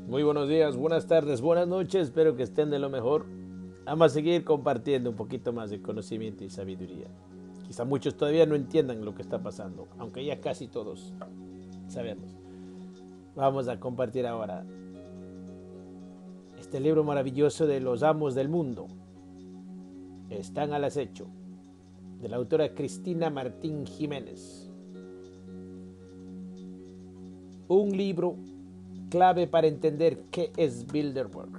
Muy buenos días, buenas tardes, buenas noches, espero que estén de lo mejor. Vamos a seguir compartiendo un poquito más de conocimiento y sabiduría. Quizá muchos todavía no entiendan lo que está pasando, aunque ya casi todos sabemos. Vamos a compartir ahora este libro maravilloso de Los Amos del Mundo. Están al acecho, de la autora Cristina Martín Jiménez. Un libro clave para entender qué es Bilderberg.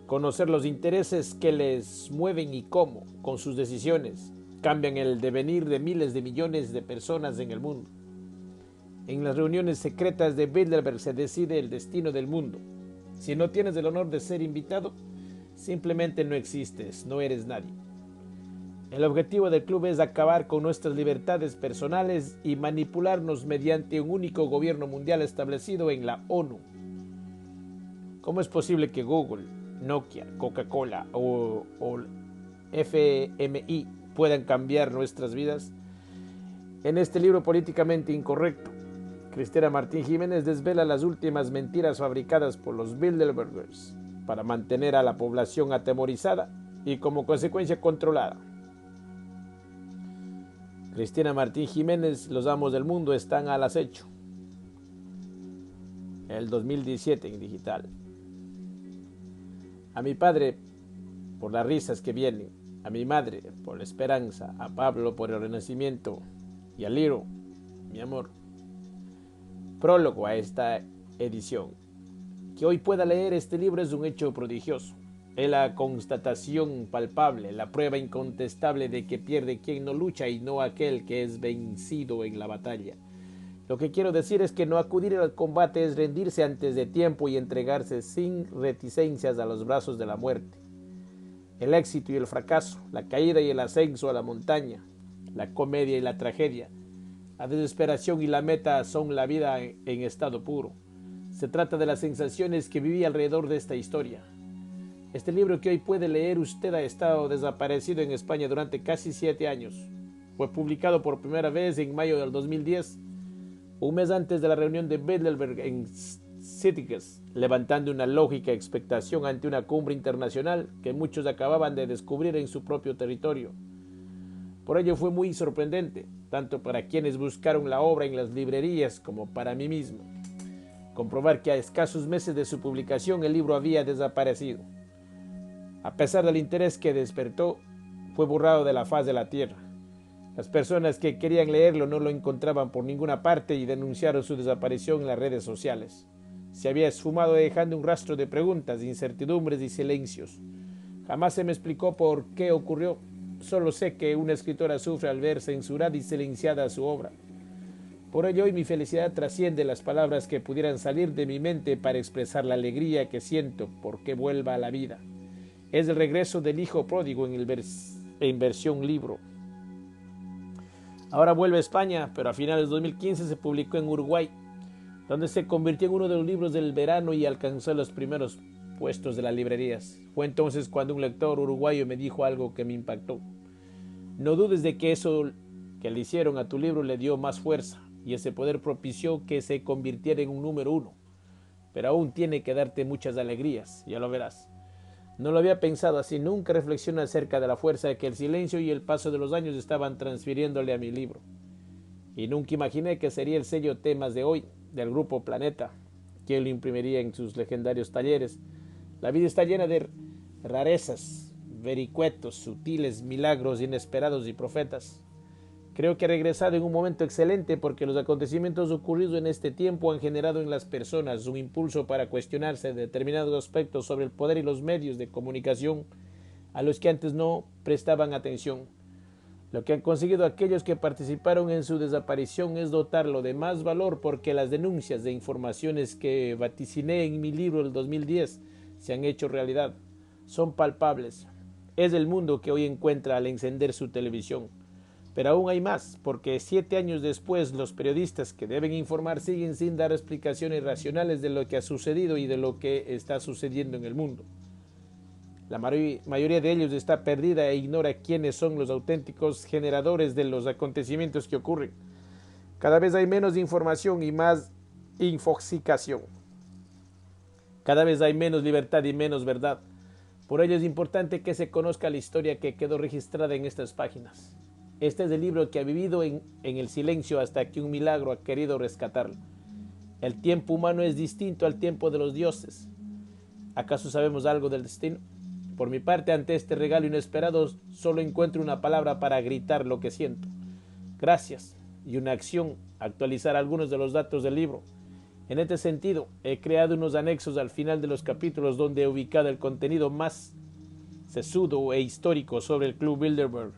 Conocer los intereses que les mueven y cómo, con sus decisiones, cambian el devenir de miles de millones de personas en el mundo. En las reuniones secretas de Bilderberg se decide el destino del mundo. Si no tienes el honor de ser invitado, simplemente no existes, no eres nadie. El objetivo del club es acabar con nuestras libertades personales y manipularnos mediante un único gobierno mundial establecido en la ONU. ¿Cómo es posible que Google, Nokia, Coca-Cola o FMI puedan cambiar nuestras vidas? En este libro políticamente incorrecto, Cristina Martín Jiménez desvela las últimas mentiras fabricadas por los Bilderbergers para mantener a la población atemorizada y como consecuencia controlada. Cristina Martín Jiménez, Los Amos del Mundo están al acecho. El 2017 en digital. A mi padre, por las risas que vienen, a mi madre, por la esperanza, a Pablo, por el renacimiento, y a Liro, mi amor. Prólogo a esta edición. Que hoy pueda leer este libro es un hecho prodigioso. Es la constatación palpable, la prueba incontestable de que pierde quien no lucha y no aquel que es vencido en la batalla. Lo que quiero decir es que no acudir al combate es rendirse antes de tiempo y entregarse sin reticencias a los brazos de la muerte. El éxito y el fracaso, la caída y el ascenso a la montaña, la comedia y la tragedia, la desesperación y la meta son la vida en estado puro. Se trata de las sensaciones que viví alrededor de esta historia. Este libro que hoy puede leer usted ha estado desaparecido en España durante casi 7 años. Fue publicado por primera vez en mayo del 2010, un mes antes de la reunión de Bilderberg en Sitges, levantando una lógica expectación ante una cumbre internacional que muchos acababan de descubrir en su propio territorio. Por ello fue muy sorprendente, tanto para quienes buscaron la obra en las librerías como para mí mismo, comprobar que a escasos meses de su publicación el libro había desaparecido. A pesar del interés que despertó, fue borrado de la faz de la tierra. Las personas que querían leerlo no lo encontraban por ninguna parte y denunciaron su desaparición en las redes sociales. Se había esfumado dejando un rastro de preguntas, incertidumbres y silencios. Jamás se me explicó por qué ocurrió. Solo sé que una escritora sufre al ver censurada y silenciada su obra. Por ello hoy mi felicidad trasciende las palabras que pudieran salir de mi mente para expresar la alegría que siento porque vuelva a la vida. Es el regreso del hijo pródigo en versión libro. Ahora vuelve a España, pero a finales de 2015 se publicó en Uruguay, donde se convirtió en uno de los libros del verano y alcanzó los primeros puestos de las librerías. Fue entonces cuando un lector uruguayo me dijo algo que me impactó. No dudes de que eso que le hicieron a tu libro le dio más fuerza y ese poder propició que se convirtiera en un número 1. Pero aún tiene que darte muchas alegrías, ya lo verás. No lo había pensado así, nunca reflexioné acerca de la fuerza que el silencio y el paso de los años estaban transfiriéndole a mi libro. Y nunca imaginé que sería el sello Temas de hoy, del grupo Planeta, que lo imprimiría en sus legendarios talleres. La vida está llena de rarezas, vericuetos, sutiles, milagros inesperados y profetas. Creo que ha regresado en un momento excelente porque los acontecimientos ocurridos en este tiempo han generado en las personas un impulso para cuestionarse determinados aspectos sobre el poder y los medios de comunicación a los que antes no prestaban atención. Lo que han conseguido aquellos que participaron en su desaparición es dotarlo de más valor porque las denuncias de informaciones que vaticiné en mi libro del 2010 se han hecho realidad. Son palpables. Es el mundo que hoy encuentra al encender su televisión. Pero aún hay más, porque 7 años después los periodistas que deben informar siguen sin dar explicaciones racionales de lo que ha sucedido y de lo que está sucediendo en el mundo. La mayoría de ellos está perdida e ignora quiénes son los auténticos generadores de los acontecimientos que ocurren. Cada vez hay menos información y más infoxicación. Cada vez hay menos libertad y menos verdad. Por ello es importante que se conozca la historia que quedó registrada en estas páginas. Este es el libro que ha vivido en el silencio hasta que un milagro ha querido rescatarlo. El tiempo humano es distinto al tiempo de los dioses. ¿Acaso sabemos algo del destino? Por mi parte, ante este regalo inesperado, solo encuentro una palabra para gritar lo que siento. Gracias. Y una acción, actualizar algunos de los datos del libro. En este sentido, he creado unos anexos al final de los capítulos donde he ubicado el contenido más sesudo e histórico sobre el Club Bilderberg.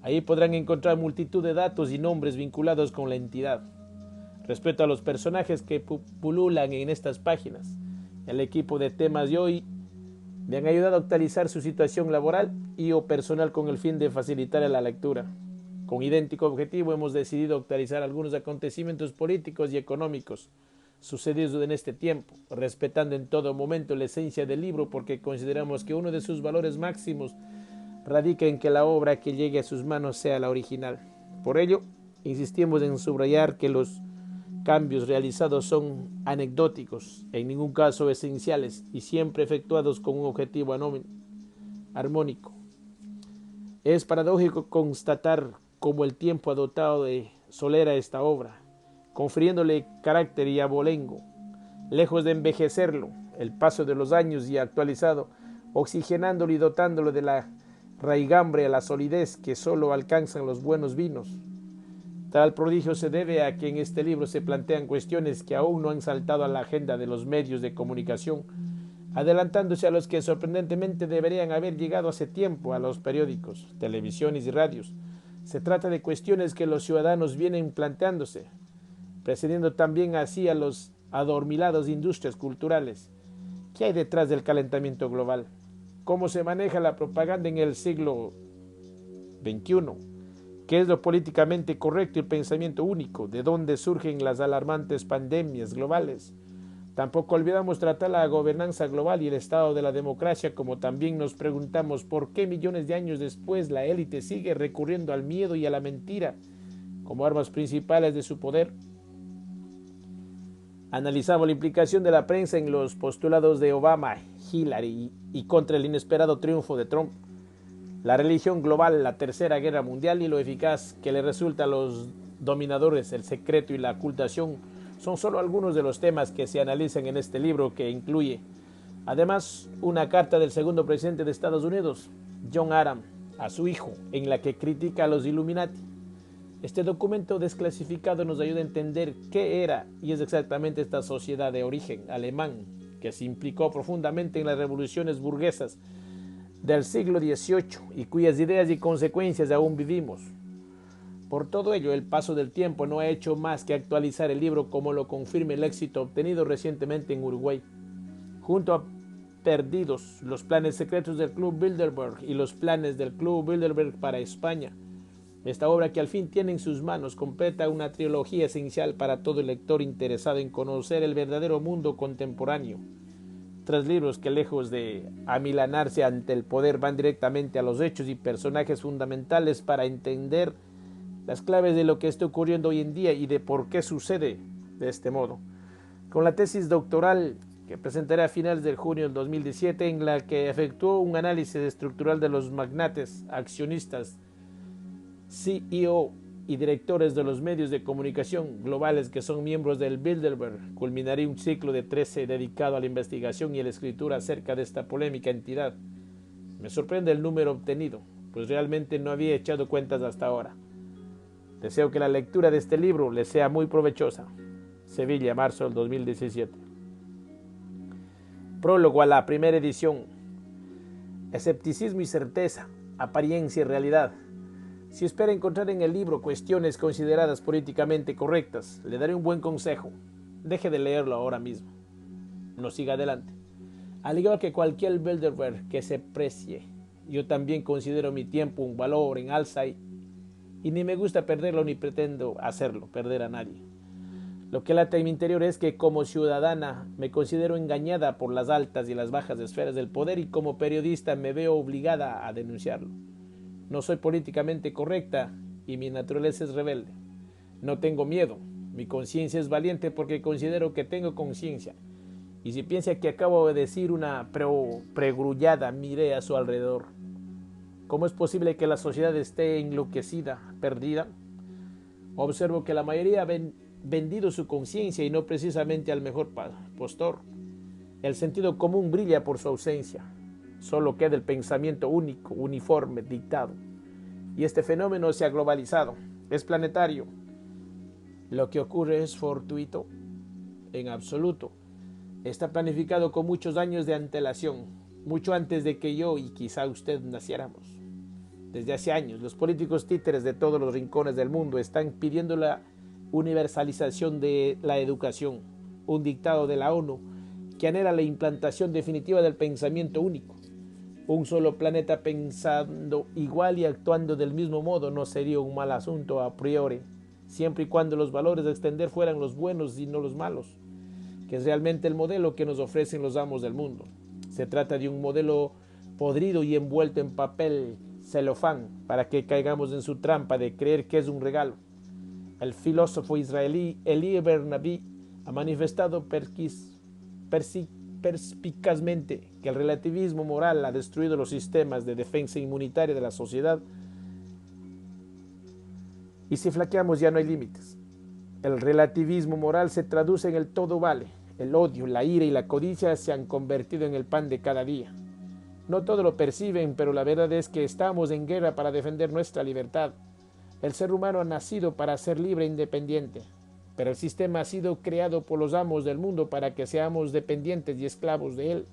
Ahí podrán encontrar multitud de datos y nombres vinculados con la entidad. Respecto a los personajes que pululan en estas páginas, el equipo de temas de hoy me han ayudado a actualizar su situación laboral y o personal con el fin de facilitar la lectura. Con idéntico objetivo hemos decidido actualizar algunos acontecimientos políticos y económicos sucedidos en este tiempo, respetando en todo momento la esencia del libro porque consideramos que uno de sus valores máximos radica en que la obra que llegue a sus manos sea la original. Por ello, insistimos en subrayar que los cambios realizados son anecdóticos, en ningún caso esenciales y siempre efectuados con un objetivo armónico. Es paradójico constatar cómo el tiempo ha dotado de solera esta obra, confiriéndole carácter y abolengo. Lejos de envejecerlo, el paso de los años y actualizado, oxigenándolo y dotándolo de la raigambre a la solidez que solo alcanzan los buenos vinos. Tal prodigio se debe a que en este libro se plantean cuestiones que aún no han saltado a la agenda de los medios de comunicación, adelantándose a los que sorprendentemente deberían haber llegado hace tiempo a los periódicos, televisiones y radios. Se trata de cuestiones que los ciudadanos vienen planteándose, precediendo también así a los adormilados industrias culturales. ¿Qué hay detrás del calentamiento global? ¿Cómo se maneja la propaganda en el siglo XXI? ¿Qué es lo políticamente correcto y el pensamiento único? ¿De dónde surgen las alarmantes pandemias globales? Tampoco olvidamos tratar la gobernanza global y el estado de la democracia, como también nos preguntamos por qué millones de años después la élite sigue recurriendo al miedo y a la mentira como armas principales de su poder. Analizamos la implicación de la prensa en los postulados de Obama, Hillary y contra el inesperado triunfo de Trump. La religión global, la tercera guerra mundial y lo eficaz que le resulta a los dominadores, el secreto y la ocultación son solo algunos de los temas que se analizan en este libro que incluye, además, una carta del segundo presidente de Estados Unidos, John Adams, a su hijo, en la que critica a los Illuminati. Este documento desclasificado nos ayuda a entender qué era y es exactamente esta sociedad de origen alemán que se implicó profundamente en las revoluciones burguesas del siglo XVIII y cuyas ideas y consecuencias aún vivimos. Por todo ello, el paso del tiempo no ha hecho más que actualizar el libro como lo confirma el éxito obtenido recientemente en Uruguay. Junto a Perdidos, los planes secretos del Club Bilderberg y los planes del Club Bilderberg para España, esta obra que al fin tiene en sus manos completa una trilogía esencial para todo lector interesado en conocer el verdadero mundo contemporáneo. 3 libros que lejos de amilanarse ante el poder van directamente a los hechos y personajes fundamentales para entender las claves de lo que está ocurriendo hoy en día y de por qué sucede de este modo. Con la tesis doctoral que presentaré a finales de junio del 2017 en la que efectuó un análisis estructural de los magnates, accionistas, CEO y directores de los medios de comunicación globales que son miembros del Bilderberg, culminaré un ciclo de 13 dedicado a la investigación y a la escritura acerca de esta polémica entidad. Me sorprende el número obtenido, pues realmente no había echado cuentas hasta ahora. Deseo que la lectura de este libro les sea muy provechosa. Sevilla, marzo del 2017. Prólogo a la primera edición. Escepticismo y certeza, apariencia y realidad. Si espera encontrar en el libro cuestiones consideradas políticamente correctas, le daré un buen consejo. Deje de leerlo ahora mismo. No siga adelante. Al igual que cualquier Bilderberg que se precie, yo también considero mi tiempo un valor en alza y ni me gusta perderlo ni pretendo hacerlo, perder a nadie. Lo que late en mi interior es que como ciudadana me considero engañada por las altas y las bajas esferas del poder y como periodista me veo obligada a denunciarlo. No soy políticamente correcta y mi naturaleza es rebelde. No tengo miedo. Mi conciencia es valiente porque considero que tengo conciencia. Y si piensa que acabo de decir una pregrullada, mire a su alrededor. ¿Cómo es posible que la sociedad esté enloquecida, perdida? Observo que la mayoría ha vendido su conciencia y no precisamente al mejor postor. El sentido común brilla por su ausencia. Solo queda el pensamiento único, uniforme, dictado. Y este fenómeno se ha globalizado, es planetario. Lo que ocurre es fortuito, en absoluto. Está planificado con muchos años de antelación, mucho antes de que yo y quizá usted naciéramos. Desde hace años, los políticos títeres de todos los rincones del mundo están pidiendo la universalización de la educación, un dictado de la ONU que anhela la implantación definitiva del pensamiento único. Un solo planeta pensando igual y actuando del mismo modo no sería un mal asunto a priori, siempre y cuando los valores a extender fueran los buenos y no los malos, que es realmente el modelo que nos ofrecen los amos del mundo. Se trata de un modelo podrido y envuelto en papel celofán para que caigamos en su trampa de creer que es un regalo. El filósofo israelí Elie Bernabi ha manifestado perspicazmente que el relativismo moral ha destruido los sistemas de defensa inmunitaria de la sociedad y si flaqueamos ya no hay límites. El relativismo moral se traduce en el todo vale. El odio, la ira y la codicia se han convertido en el pan de cada día. No todo lo perciben, pero la verdad es que estamos en guerra para defender nuestra libertad. El ser humano ha nacido para ser libre e independiente, pero el sistema ha sido creado por los amos del mundo para que seamos dependientes y esclavos de él.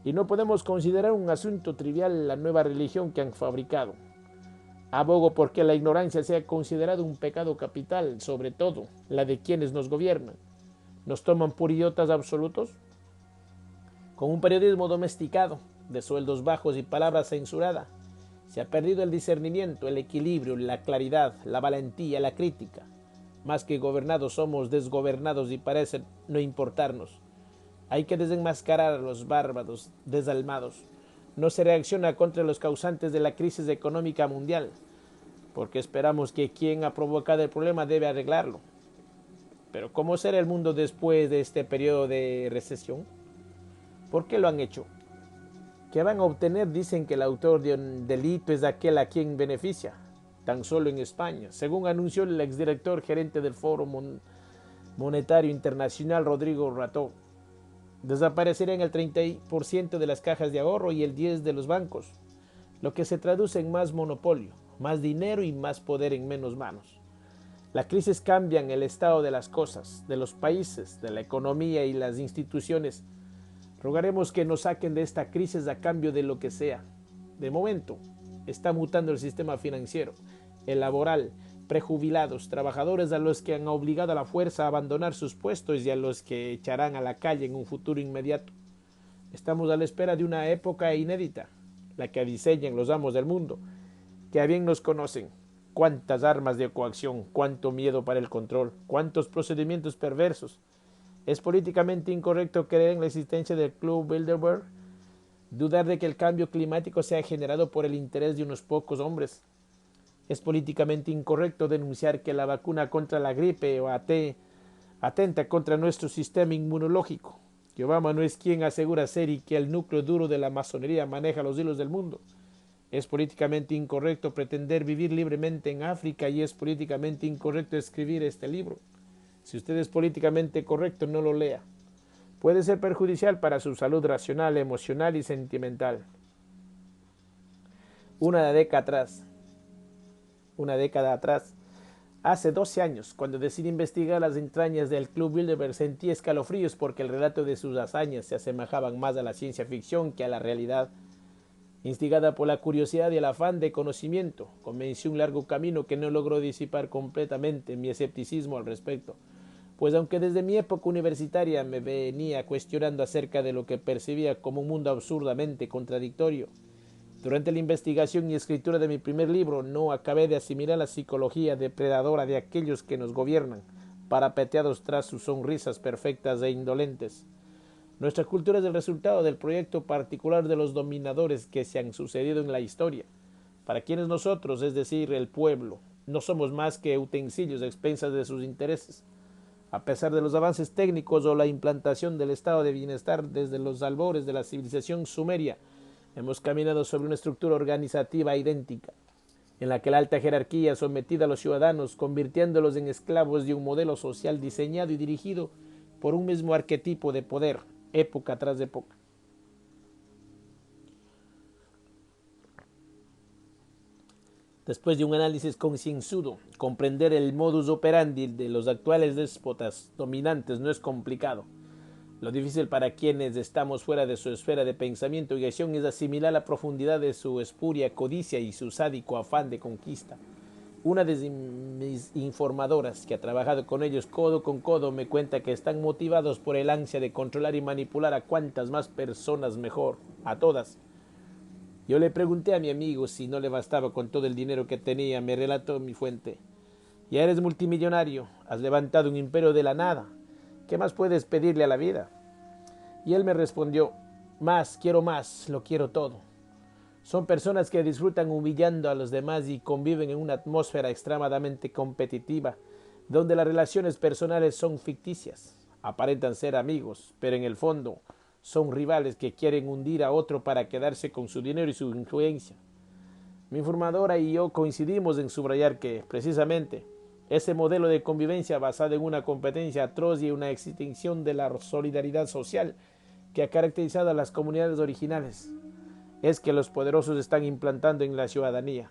Y no podemos considerar un asunto trivial la nueva religión que han fabricado. Abogo porque la ignorancia sea considerada un pecado capital, sobre todo la de quienes nos gobiernan. ¿Nos toman por idiotas absolutos? Con un periodismo domesticado, de sueldos bajos y palabras censuradas, se ha perdido el discernimiento, el equilibrio, la claridad, la valentía, la crítica. Más que gobernados somos desgobernados y parece no importarnos. Hay que desenmascarar a los bárbaros desalmados. No se reacciona contra los causantes de la crisis económica mundial, porque esperamos que quien ha provocado el problema debe arreglarlo. Pero ¿cómo será el mundo después de este periodo de recesión? ¿Por qué lo han hecho? ¿Qué van a obtener? Dicen que el autor de un delito es aquel a quien beneficia. Tan solo en España, según anunció el exdirector gerente del Foro Monetario Internacional, Rodrigo Rato, desaparecerían el 30% de las cajas de ahorro y el 10% de los bancos, lo que se traduce en más monopolio, más dinero y más poder en menos manos. La crisis cambia el estado de las cosas, de los países, de la economía y las instituciones. Rogaremos que nos saquen de esta crisis a cambio de lo que sea. De momento, está mutando el sistema financiero, el laboral, prejubilados, trabajadores a los que han obligado a la fuerza a abandonar sus puestos y a los que echarán a la calle en un futuro inmediato. Estamos a la espera de una época inédita, la que diseñan los amos del mundo, que a bien nos conocen. Cuántas armas de coacción, cuánto miedo para el control, cuántos procedimientos perversos. ¿Es políticamente incorrecto creer en la existencia del Club Bilderberg? ¿Dudar de que el cambio climático sea generado por el interés de unos pocos hombres? ¿Es políticamente incorrecto denunciar que la vacuna contra la gripe o atenta contra nuestro sistema inmunológico? Que Obama no es quien asegura ser y que el núcleo duro de la masonería maneja los hilos del mundo. Es políticamente incorrecto pretender vivir libremente en África y es políticamente incorrecto escribir este libro. Si usted es políticamente correcto, no lo lea. Puede ser perjudicial para su salud racional, emocional y sentimental. Una década atrás, hace 12 años, cuando decidí investigar las entrañas del Club Bilderberg, sentí escalofríos porque el relato de sus hazañas se asemejaban más a la ciencia ficción que a la realidad. Instigada por la curiosidad y el afán de conocimiento, comencé un largo camino que no logró disipar completamente mi escepticismo al respecto, pues aunque desde mi época universitaria me venía cuestionando acerca de lo que percibía como un mundo absurdamente contradictorio, durante la investigación y escritura de mi primer libro no acabé de asimilar la psicología depredadora de aquellos que nos gobiernan, parapeteados tras sus sonrisas perfectas e indolentes. Nuestra cultura es el resultado del proyecto particular de los dominadores que se han sucedido en la historia, para quienes nosotros, es decir, el pueblo, No somos más que utensilios a expensas de sus intereses. A pesar de los avances técnicos o la implantación del estado de bienestar desde los albores de la civilización sumeria, hemos caminado sobre una estructura organizativa idéntica, en la que la alta jerarquía sometida a los ciudadanos, convirtiéndolos en esclavos de un modelo social diseñado y dirigido por un mismo arquetipo de poder, época tras época. Después de un análisis concienzudo, comprender el modus operandi de los actuales déspotas dominantes no es complicado. Lo difícil para quienes estamos fuera de su esfera de pensamiento y acción es asimilar la profundidad de su espuria codicia y su sádico afán de conquista. Una de mis informadoras, que ha trabajado con ellos codo con codo, me cuenta que están motivados por el ansia de controlar y manipular a cuantas más personas mejor, a todas. Yo le pregunté a mi amigo si no le bastaba con todo el dinero que tenía. Me relató mi fuente: ya eres multimillonario, has levantado un imperio de la nada. ¿Qué más puedes pedirle a la vida? Y él me respondió: más, lo quiero todo. Son personas que disfrutan humillando a los demás y conviven en una atmósfera extremadamente competitiva, donde las relaciones personales son ficticias. Aparentan ser amigos, pero en el fondo son rivales que quieren hundir a otro para quedarse con su dinero y su influencia. Mi informadora y yo coincidimos en subrayar que, precisamente, ese modelo de convivencia basado en una competencia atroz y una extinción de la solidaridad social que ha caracterizado a las comunidades originales es que los poderosos están implantando en la ciudadanía.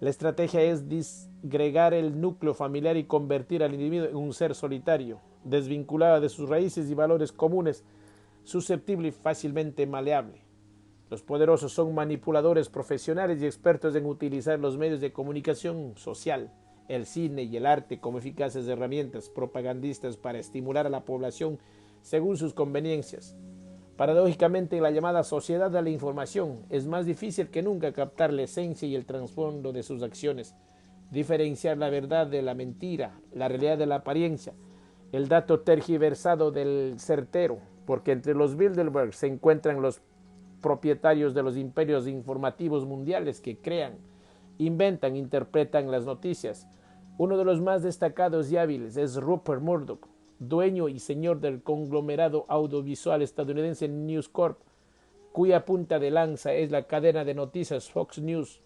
La estrategia es disgregar el núcleo familiar y convertir al individuo en un ser solitario, desvinculado de sus raíces y valores comunes, susceptible y fácilmente maleable. Los poderosos son manipuladores profesionales y expertos en utilizar los medios de comunicación social, el cine y el arte como eficaces herramientas propagandistas para estimular a la población según sus conveniencias. Paradójicamente, en la llamada sociedad de la información es más difícil que nunca captar la esencia y el trasfondo de sus acciones, diferenciar la verdad de la mentira, la realidad de la apariencia, el dato tergiversado del certero, porque entre los Bilderberg se encuentran los propietarios de los imperios informativos mundiales que crean, inventan, interpretan las noticias. Uno de los más destacados y hábiles es Rupert Murdoch, dueño y señor del conglomerado audiovisual estadounidense News Corp, cuya punta de lanza es la cadena de noticias Fox News.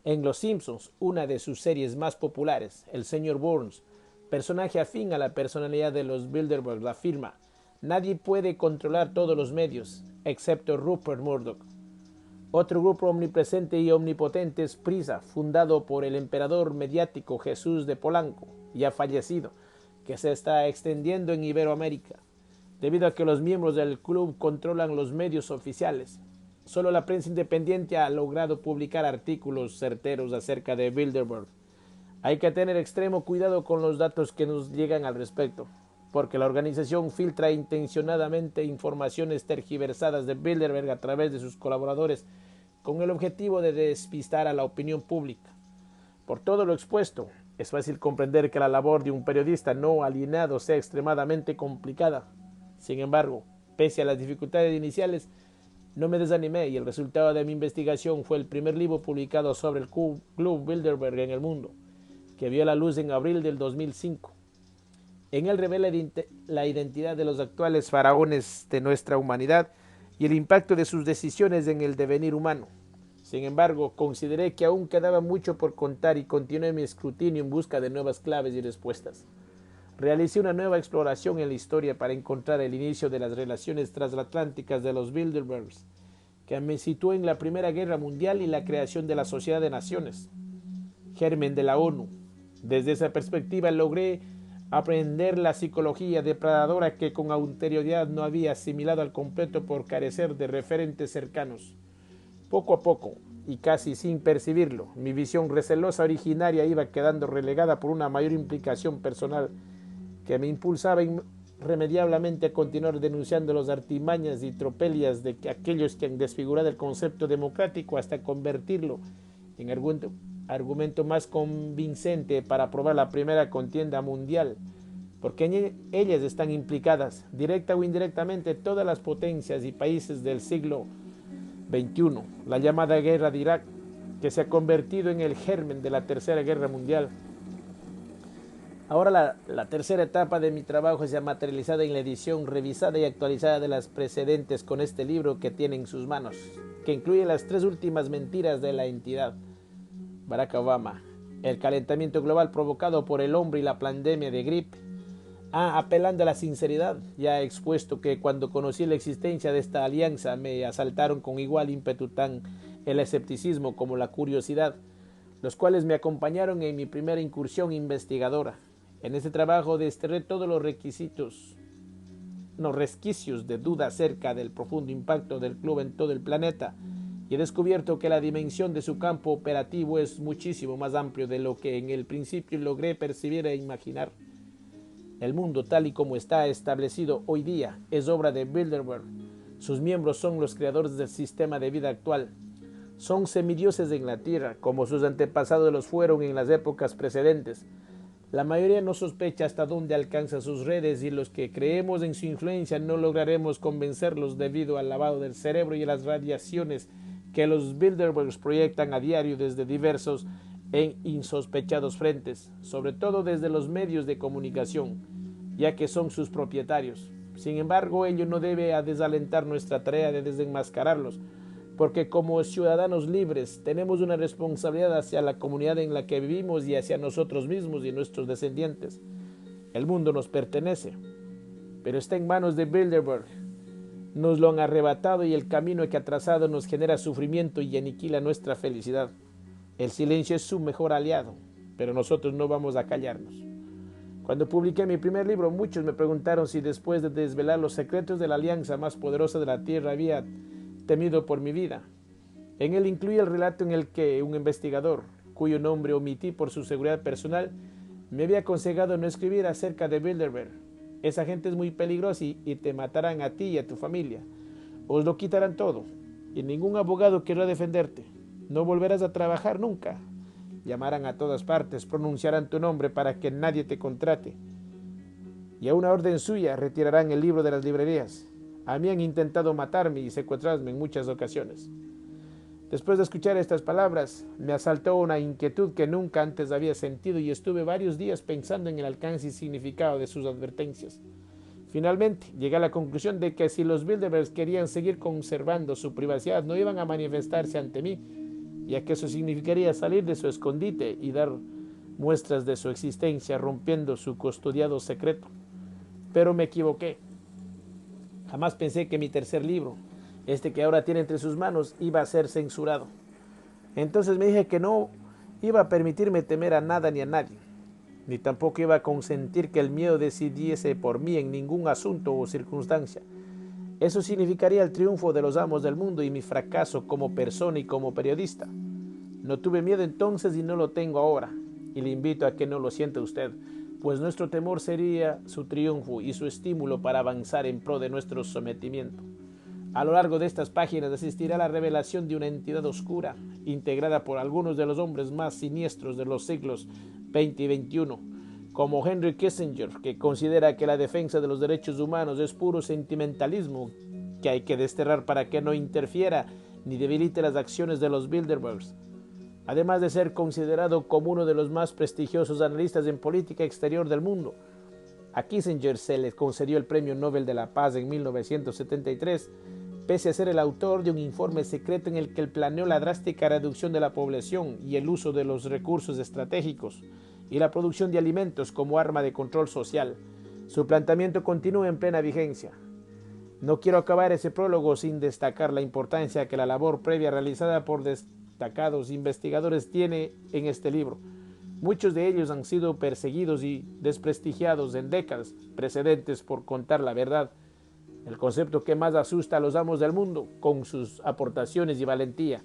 En Los Simpsons, una de sus series más populares, el señor Burns, personaje afín a la personalidad de los Bilderberg, afirma: nadie puede controlar todos los medios, excepto Rupert Murdoch. Otro grupo omnipresente y omnipotente es Prisa, fundado por el emperador mediático Jesús de Polanco, ya fallecido, que se está extendiendo en Iberoamérica. Debido a que los miembros del club controlan los medios oficiales, solo la prensa independiente ha logrado publicar artículos certeros acerca de Bilderberg. Hay que tener extremo cuidado con los datos que nos llegan al respecto, porque la organización filtra intencionadamente informaciones tergiversadas de Bilderberg a través de sus colaboradores con el objetivo de despistar a la opinión pública. Por todo lo expuesto, es fácil comprender que la labor de un periodista no alienado sea extremadamente complicada. Sin embargo, pese a las dificultades iniciales, no me desanimé y el resultado de mi investigación fue el primer libro publicado sobre el Club Bilderberg en el mundo, que vio la luz en abril del 2005. En él revela la identidad de los actuales faraones de nuestra humanidad y el impacto de sus decisiones en el devenir humano. Sin embargo, consideré que aún quedaba mucho por contar y continué mi escrutinio en busca de nuevas claves y respuestas. Realicé una nueva exploración en la historia para encontrar el inicio de las relaciones transatlánticas de los Bilderbergs, que me situó en la Primera Guerra Mundial y la creación de la Sociedad de Naciones, germen de la ONU. Desde esa perspectiva logré aprender la psicología depredadora que con anterioridad no había asimilado al completo por carecer de referentes cercanos. Poco a poco, y casi sin percibirlo, mi visión recelosa originaria iba quedando relegada por una mayor implicación personal que me impulsaba irremediablemente a continuar denunciando las artimañas y tropelías de aquellos que han desfigurado el concepto democrático hasta convertirlo en argumento más convincente para aprobar la primera contienda mundial, porque en ellas están implicadas, directa o indirectamente, todas las potencias y países del siglo XXI, la llamada guerra de Irak, que se ha convertido en el germen de la Tercera Guerra Mundial. Ahora la tercera etapa de mi trabajo se ha materializado en la edición revisada y actualizada de las precedentes con este libro que tiene en sus manos, que incluye las 3 últimas mentiras de la entidad. Barack Obama, el calentamiento global provocado por el hombre y la pandemia de gripe. Apelando a la sinceridad, ya he expuesto que cuando conocí la existencia de esta alianza me asaltaron con igual ímpetu tan el escepticismo como la curiosidad, los cuales me acompañaron en mi primera incursión investigadora. En este trabajo desterré todos los resquicios de duda acerca del profundo impacto del club en todo el planeta y he descubierto que la dimensión de su campo operativo es muchísimo más amplio de lo que en el principio logré percibir e imaginar. El mundo tal y como está establecido hoy día es obra de Bilderberg. Sus miembros son los creadores del sistema de vida actual. Son semidioses en la tierra, como sus antepasados los fueron en las épocas precedentes. La mayoría no sospecha hasta dónde alcanzan sus redes y los que creemos en su influencia no lograremos convencerlos debido al lavado del cerebro y a las radiaciones que los Bilderbergs proyectan a diario desde diversos en insospechados frentes, sobre todo desde los medios de comunicación, ya que son sus propietarios. Sin embargo, ello no debe desalentar nuestra tarea de desenmascararlos, porque como ciudadanos libres tenemos una responsabilidad hacia la comunidad en la que vivimos y hacia nosotros mismos y nuestros descendientes. El mundo nos pertenece, pero está en manos de Bilderberg. Nos lo han arrebatado y el camino que ha trazado nos genera sufrimiento y aniquila nuestra felicidad. El silencio es su mejor aliado, pero nosotros no vamos a callarnos. Cuando publiqué mi primer libro, muchos me preguntaron si después de desvelar los secretos de la alianza más poderosa de la Tierra había temido por mi vida. En él incluye el relato en el que un investigador, cuyo nombre omití por su seguridad personal, me había aconsejado no escribir acerca de Bilderberg. Esa gente es muy peligrosa y te matarán a ti y a tu familia. Os lo quitarán todo y ningún abogado querrá defenderte. No volverás a trabajar nunca. Llamarán a todas partes, pronunciarán tu nombre para que nadie te contrate. Y a una orden suya retirarán el libro de las librerías. A mí han intentado matarme y secuestrarme en muchas ocasiones. Después de escuchar estas palabras, me asaltó una inquietud que nunca antes había sentido y estuve varios días pensando en el alcance y significado de sus advertencias. Finalmente, llegué a la conclusión de que si los Bilderbergs querían seguir conservando su privacidad, no iban a manifestarse ante mí, ya que eso significaría salir de su escondite y dar muestras de su existencia, rompiendo su custodiado secreto. Pero me equivoqué. Jamás pensé que mi tercer libro, este que ahora tiene entre sus manos, iba a ser censurado. Entonces me dije que no iba a permitirme temer a nada ni a nadie, ni tampoco iba a consentir que el miedo decidiese por mí en ningún asunto o circunstancia. Eso significaría el triunfo de los amos del mundo y mi fracaso como persona y como periodista. No tuve miedo entonces y no lo tengo ahora, y le invito a que no lo sienta usted, pues nuestro temor sería su triunfo y su estímulo para avanzar en pro de nuestro sometimiento. A lo largo de estas páginas asistirá la revelación de una entidad oscura, integrada por algunos de los hombres más siniestros de los siglos XX y XXI, como Henry Kissinger, que considera que la defensa de los derechos humanos es puro sentimentalismo que hay que desterrar para que no interfiera ni debilite las acciones de los Bilderbergs. Además de ser considerado como uno de los más prestigiosos analistas en política exterior del mundo, a Kissinger se le concedió el Premio Nobel de la Paz en 1973, pese a ser el autor de un informe secreto en el que él planeó la drástica reducción de la población y el uso de los recursos estratégicos y la producción de alimentos como arma de control social. Su planteamiento continúa en plena vigencia. No quiero acabar ese prólogo sin destacar la importancia que la labor previa realizada por destacados investigadores tiene en este libro. Muchos de ellos han sido perseguidos y desprestigiados en décadas precedentes por contar la verdad, el concepto que más asusta a los amos del mundo con sus aportaciones y valentía.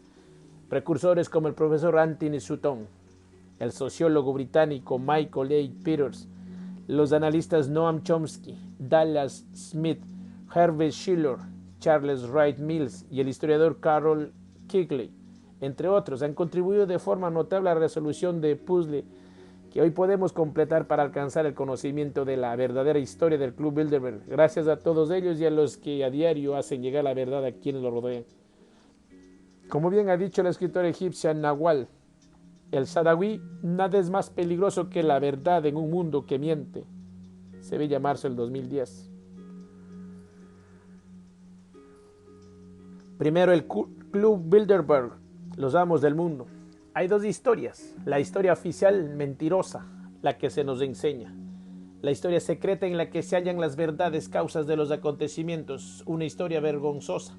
Precursores como el profesor Anthony Sutton, el sociólogo británico Michael A. Peters, los analistas Noam Chomsky, Dallas Smith, Herbert Schiller, Charles Wright Mills y el historiador Carroll Quigley, entre otros, han contribuido de forma notable a la resolución de puzzle que hoy podemos completar para alcanzar el conocimiento de la verdadera historia del Club Bilderberg. Gracias a todos ellos y a los que a diario hacen llegar la verdad a quienes lo rodean. Como bien ha dicho la escritora egipcia Nawal el Sadawi, nada es más peligroso que la verdad en un mundo que miente. Sevilla, marzo del 2010. Primero, el Club Bilderberg, los amos del mundo. Hay dos historias. La historia oficial mentirosa, la que se nos enseña. La historia secreta en la que se hallan las verdades causas de los acontecimientos. Una historia vergonzosa.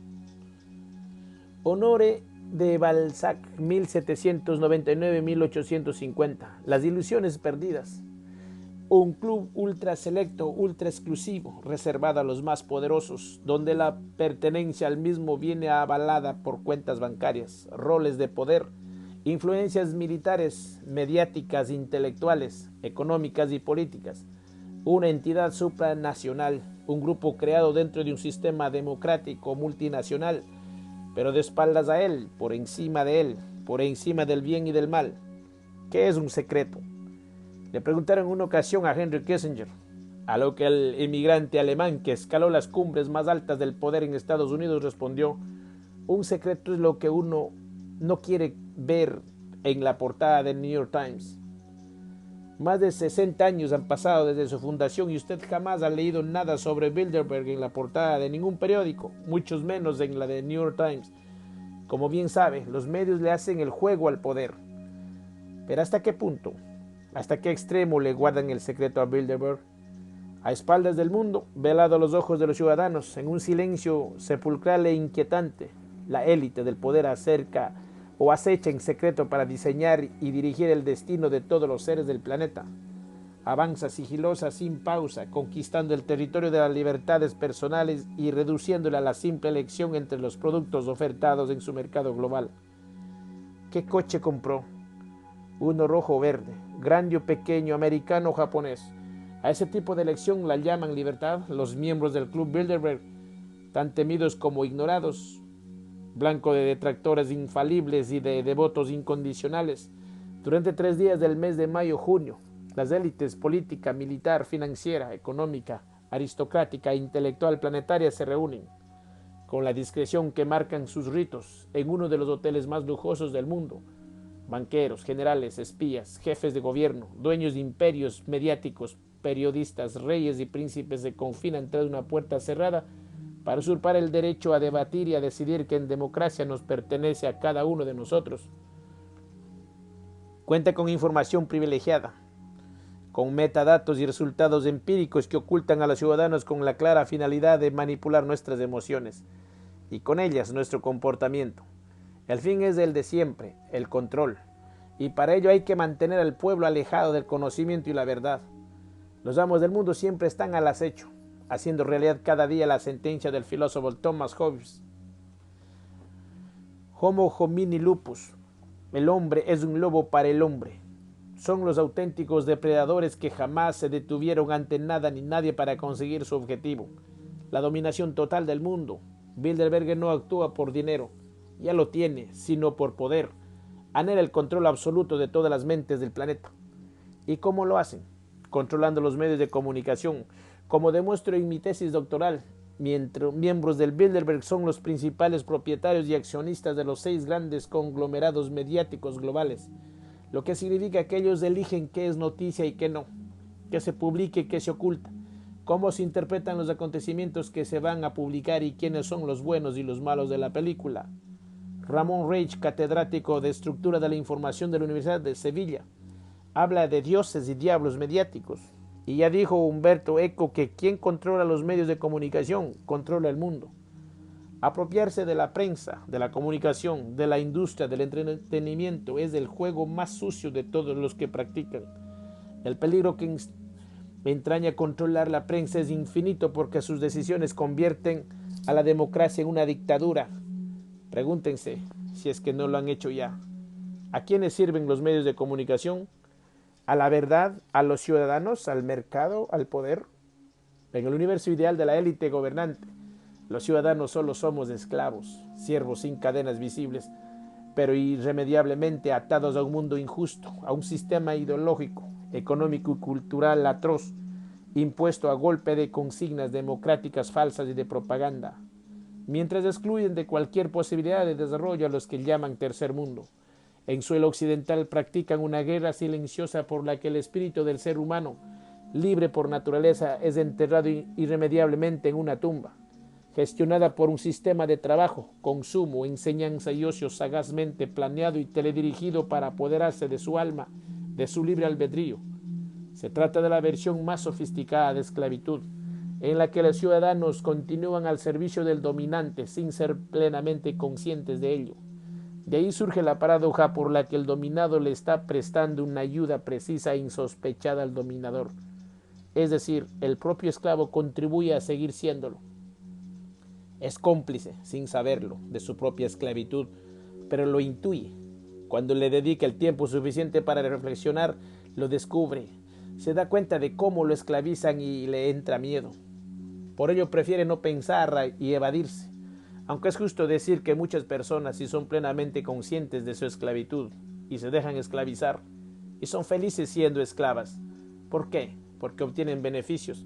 Honore de Balzac, 1799-1850. Las ilusiones perdidas. Un club ultra selecto, ultra exclusivo, reservado a los más poderosos, donde la pertenencia al mismo viene avalada por cuentas bancarias, roles de poder, influencias militares, mediáticas, intelectuales, económicas y políticas. Una entidad supranacional, un grupo creado dentro de un sistema democrático multinacional, pero de espaldas a él, por encima de él, por encima del bien y del mal. ¿Qué es un secreto? Le preguntaron en una ocasión a Henry Kissinger, a lo que el inmigrante alemán que escaló las cumbres más altas del poder en Estados Unidos respondió: un secreto es lo que uno no quiere ver en la portada del New York Times. Más de 60 años han pasado desde su fundación y usted jamás ha leído nada sobre Bilderberg en la portada de ningún periódico, muchos menos en la de New York Times. Como bien sabe, los medios le hacen el juego al poder. Pero ¿hasta qué punto? ¿Hasta qué extremo le guardan el secreto a Bilderberg? A espaldas del mundo, velado a los ojos de los ciudadanos, en un silencio sepulcral e inquietante, la élite del poder acerca o acecha en secreto para diseñar y dirigir el destino de todos los seres del planeta. Avanza sigilosa sin pausa, conquistando el territorio de las libertades personales y reduciéndola a la simple elección entre los productos ofertados en su mercado global. ¿Qué coche compró? Uno rojo o verde, grande o pequeño, americano o japonés. A ese tipo de elección la llaman libertad los miembros del Club Bilderberg, tan temidos como ignorados, blanco de detractores infalibles y de devotos incondicionales. Durante 3 días del mes de mayo-junio, las élites política, militar, financiera, económica, aristocrática e intelectual planetaria se reúnen, con la discreción que marcan sus ritos, en uno de los hoteles más lujosos del mundo. Banqueros, generales, espías, jefes de gobierno, dueños de imperios mediáticos, periodistas, reyes y príncipes se confinan tras una puerta cerrada para usurpar el derecho a debatir y a decidir que en democracia nos pertenece a cada uno de nosotros. Cuenta con información privilegiada, con metadatos y resultados empíricos que ocultan a los ciudadanos con la clara finalidad de manipular nuestras emociones y con ellas nuestro comportamiento. El fin es el de siempre, el control, y para ello hay que mantener al pueblo alejado del conocimiento y la verdad. Los amos del mundo siempre están al acecho, haciendo realidad cada día la sentencia del filósofo Thomas Hobbes. Homo homini lupus, el hombre es un lobo para el hombre. Son los auténticos depredadores que jamás se detuvieron ante nada ni nadie para conseguir su objetivo, la dominación total del mundo. Bilderberg no actúa por dinero, ya lo tiene, sino por poder. Anhela el control absoluto de todas las mentes del planeta. ¿Y cómo lo hacen? Controlando los medios de comunicación. Como demuestro en mi tesis doctoral, miembros del Bilderberg son los principales propietarios y accionistas de los 6 grandes conglomerados mediáticos globales, lo que significa que ellos eligen qué es noticia y qué no, qué se publica y qué se oculta, cómo se interpretan los acontecimientos que se van a publicar y quiénes son los buenos y los malos de la película. Ramón Reich, catedrático de Estructura de la Información de la Universidad de Sevilla, habla de dioses y diablos mediáticos. Y ya dijo Humberto Eco que quien controla los medios de comunicación controla el mundo. Apropiarse de la prensa, de la comunicación, de la industria, del entretenimiento es el juego más sucio de todos los que practican. El peligro que entraña controlar la prensa es infinito porque sus decisiones convierten a la democracia en una dictadura. Pregúntense si es que no lo han hecho ya. ¿A quiénes sirven los medios de comunicación? ¿A la verdad? ¿A los ciudadanos? ¿Al mercado? ¿Al poder? En el universo ideal de la élite gobernante, los ciudadanos solo somos esclavos, siervos sin cadenas visibles, pero irremediablemente atados a un mundo injusto, a un sistema ideológico, económico y cultural atroz, impuesto a golpe de consignas democráticas falsas y de propaganda. mientras excluyen de cualquier posibilidad de desarrollo a los que llaman tercer mundo. En suelo occidental practican una guerra silenciosa por la que el espíritu del ser humano, libre por naturaleza, es enterrado irremediablemente en una tumba, gestionada por un sistema de trabajo, consumo, enseñanza y ocio sagazmente planeado y teledirigido para apoderarse de su alma, de su libre albedrío. Se trata de la versión más sofisticada de esclavitud, en la que los ciudadanos continúan al servicio del dominante sin ser plenamente conscientes de ello. De ahí surge la paradoja por la que el dominado le está prestando una ayuda precisa e insospechada al dominador. Es decir, el propio esclavo contribuye a seguir siéndolo. Es cómplice, sin saberlo, de su propia esclavitud, pero lo intuye. Cuando le dedica el tiempo suficiente para reflexionar, lo descubre. Se da cuenta de cómo lo esclavizan y le entra miedo. Por ello prefiere no pensar y evadirse. Aunque es justo decir que muchas personas sí son plenamente conscientes de su esclavitud y se dejan esclavizar y son felices siendo esclavas. ¿Por qué? Porque obtienen beneficios.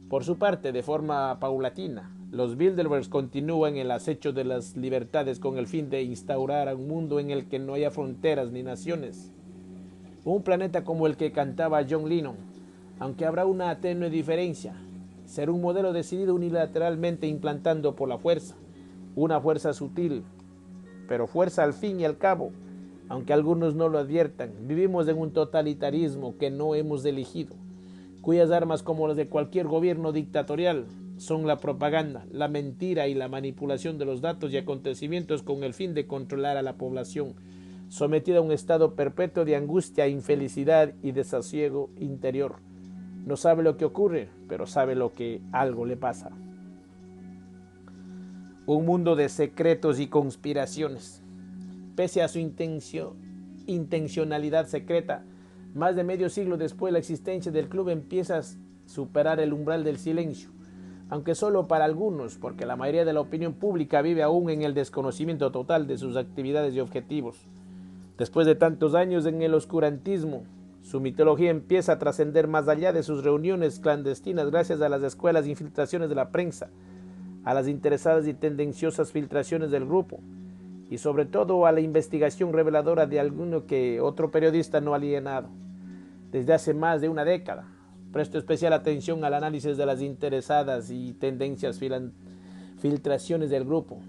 Por su parte, de forma paulatina, los Bilderbergs continúan el acecho de las libertades con el fin de instaurar un mundo en el que no haya fronteras ni naciones. Un planeta como el que cantaba John Lennon, aunque habrá una tenue diferencia. Ser un modelo decidido unilateralmente implantando por la fuerza. Una fuerza sutil, pero fuerza al fin y al cabo, aunque algunos no lo adviertan. Vivimos en un totalitarismo que no hemos elegido, cuyas armas, como las de cualquier gobierno dictatorial, son la propaganda, la mentira y la manipulación de los datos y acontecimientos con el fin de controlar a la población, sometida a un estado perpetuo de angustia, infelicidad y desasiego interior. No sabe lo que ocurre, pero sabe lo que algo le pasa. Un mundo de secretos y conspiraciones. Pese a su intencionalidad secreta, más de medio siglo después la existencia del club empieza a superar el umbral del silencio, aunque solo para algunos, porque la mayoría de la opinión pública vive aún en el desconocimiento total de sus actividades y objetivos. Después de tantos años en el oscurantismo, su mitología empieza a trascender más allá de sus reuniones clandestinas gracias a las escuelas de infiltraciones de la prensa, a las interesadas y tendenciosas filtraciones del grupo, y sobre todo a la investigación reveladora de alguno que otro periodista no ha alienado. Desde hace más de una década, presto especial atención al análisis de las interesadas y tendencias filtraciones del grupo,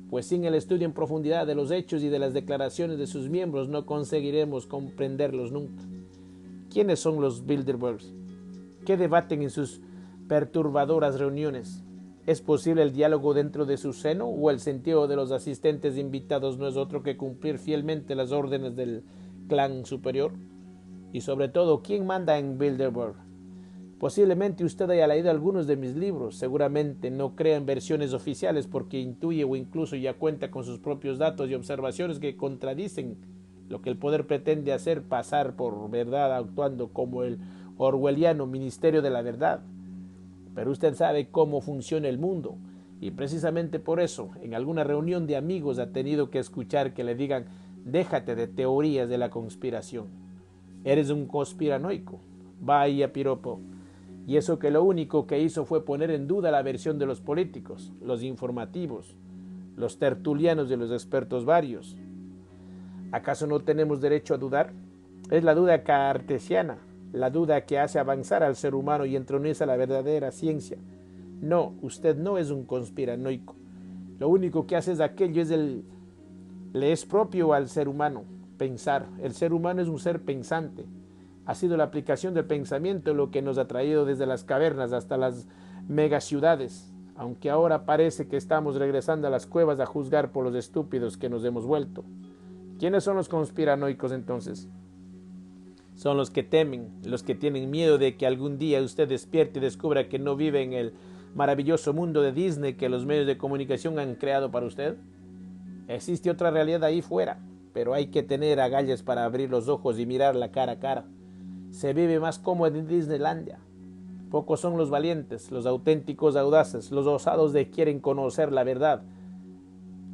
pues sin el estudio en profundidad de los hechos y de las declaraciones de sus miembros no conseguiremos comprenderlos nunca. ¿Quiénes son los Bilderbergs? ¿Qué debaten en sus perturbadoras reuniones? ¿Es posible el diálogo dentro de su seno o el sentido de los asistentes invitados no es otro que cumplir fielmente las órdenes del clan superior? Y sobre todo, ¿quién manda en Bilderberg? Posiblemente usted haya leído algunos de mis libros, seguramente no crea en versiones oficiales porque intuye o incluso ya cuenta con sus propios datos y observaciones que contradicen lo que el poder pretende hacer pasar por verdad actuando como el orwelliano Ministerio de la Verdad. Pero usted sabe cómo funciona el mundo y precisamente por eso en alguna reunión de amigos ha tenido que escuchar que le digan déjate de teorías de la conspiración. Eres un conspiranoico. Vaya piropo. Y eso que lo único que hizo fue poner en duda la versión de los políticos, los informativos, los tertulianos y los expertos varios. ¿Acaso no tenemos derecho a dudar? Es la duda cartesiana, la duda que hace avanzar al ser humano y entroniza la verdadera ciencia. No, usted no es un conspiranoico. Lo único que hace es aquello, le es propio al ser humano, pensar. El ser humano es un ser pensante. Ha sido la aplicación del pensamiento lo que nos ha traído desde las cavernas hasta las megaciudades, aunque ahora parece que estamos regresando a las cuevas a juzgar por los estúpidos que nos hemos vuelto. ¿Quiénes son los conspiranoicos entonces? Son los que temen, los que tienen miedo de que algún día usted despierte y descubra que no vive en el maravilloso mundo de Disney que los medios de comunicación han creado para usted. Existe otra realidad ahí fuera, pero hay que tener agallas para abrir los ojos y mirarla cara a cara. Se vive más cómodo en Disneylandia. Pocos son los valientes, los auténticos audaces, los osados de quieren conocer la verdad,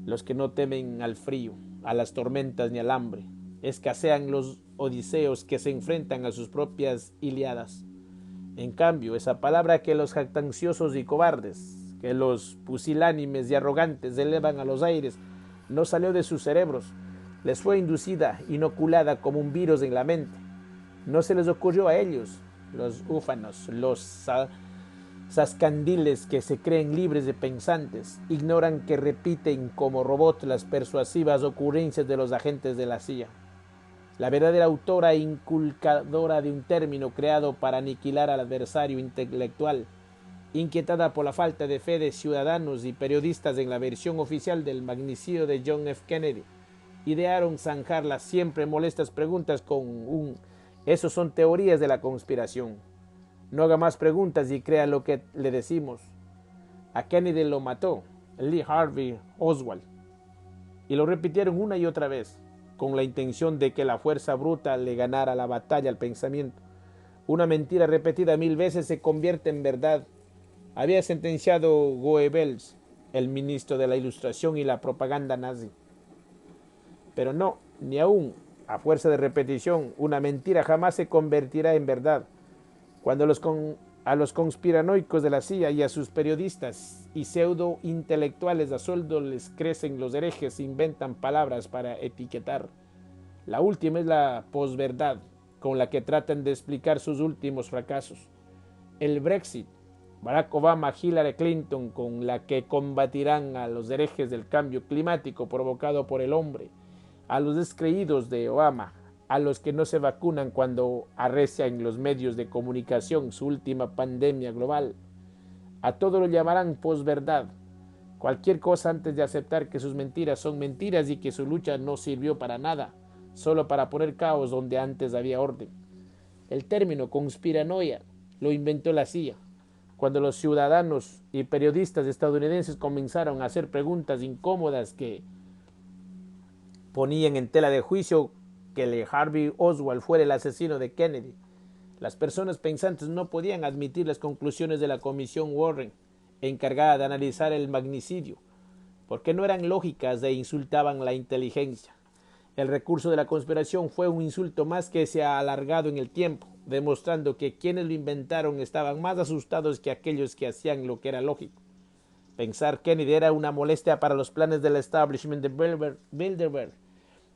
los que no temen al frío, a las tormentas ni al hambre. Escasean los odiseos que se enfrentan a sus propias Ilíadas. En cambio, esa palabra que los jactanciosos y cobardes, que los pusilánimes y arrogantes elevan a los aires no salió de sus cerebros, les fue inducida, inoculada como un virus en la mente. No se les ocurrió a ellos, los úfanos, los zascandiles que se creen libres de pensantes, ignoran que repiten como robots las persuasivas ocurrencias de los agentes de la CIA. La verdadera autora e inculcadora de un término creado para aniquilar al adversario intelectual, inquietada por la falta de fe de ciudadanos y periodistas en la versión oficial del magnicidio de John F. Kennedy, idearon zanjar las siempre molestas preguntas con un «esos son teorías de la conspiración». No haga más preguntas y crea lo que le decimos. A Kennedy lo mató Lee Harvey Oswald. Y lo repitieron una y otra vez, con la intención de que la fuerza bruta le ganara la batalla al pensamiento. Una mentira repetida 1000 veces se convierte en verdad. Había sentenciado Goebbels, el ministro de la Ilustración y la propaganda nazi. Pero no, ni aún, a fuerza de repetición, una mentira jamás se convertirá en verdad. Cuando a los conspiranoicos de la CIA y a sus periodistas y pseudo-intelectuales a sueldo les crecen los herejes, inventan palabras para etiquetar. La última es la posverdad, con la que tratan de explicar sus últimos fracasos. El Brexit, Barack Obama, Hillary Clinton, con la que combatirán a los herejes del cambio climático provocado por el hombre, a los descreídos de Obama, a los que no se vacunan cuando arrecia en los medios de comunicación su última pandemia global. A todo lo llamarán posverdad. Cualquier cosa antes de aceptar que sus mentiras son mentiras y que su lucha no sirvió para nada, solo para poner caos donde antes había orden. El término conspiranoia lo inventó la CIA. Cuando los ciudadanos y periodistas estadounidenses comenzaron a hacer preguntas incómodas que ponían en tela de juicio que Lee Harvey Oswald fuera el asesino de Kennedy, las personas pensantes no podían admitir las conclusiones de la comisión Warren, encargada de analizar el magnicidio, porque no eran lógicas e insultaban la inteligencia. El recurso de la conspiración fue un insulto más que se ha alargado en el tiempo, demostrando que quienes lo inventaron estaban más asustados que aquellos que hacían lo que era lógico. Pensar Kennedy era una molestia para los planes del establishment de Bilderberg.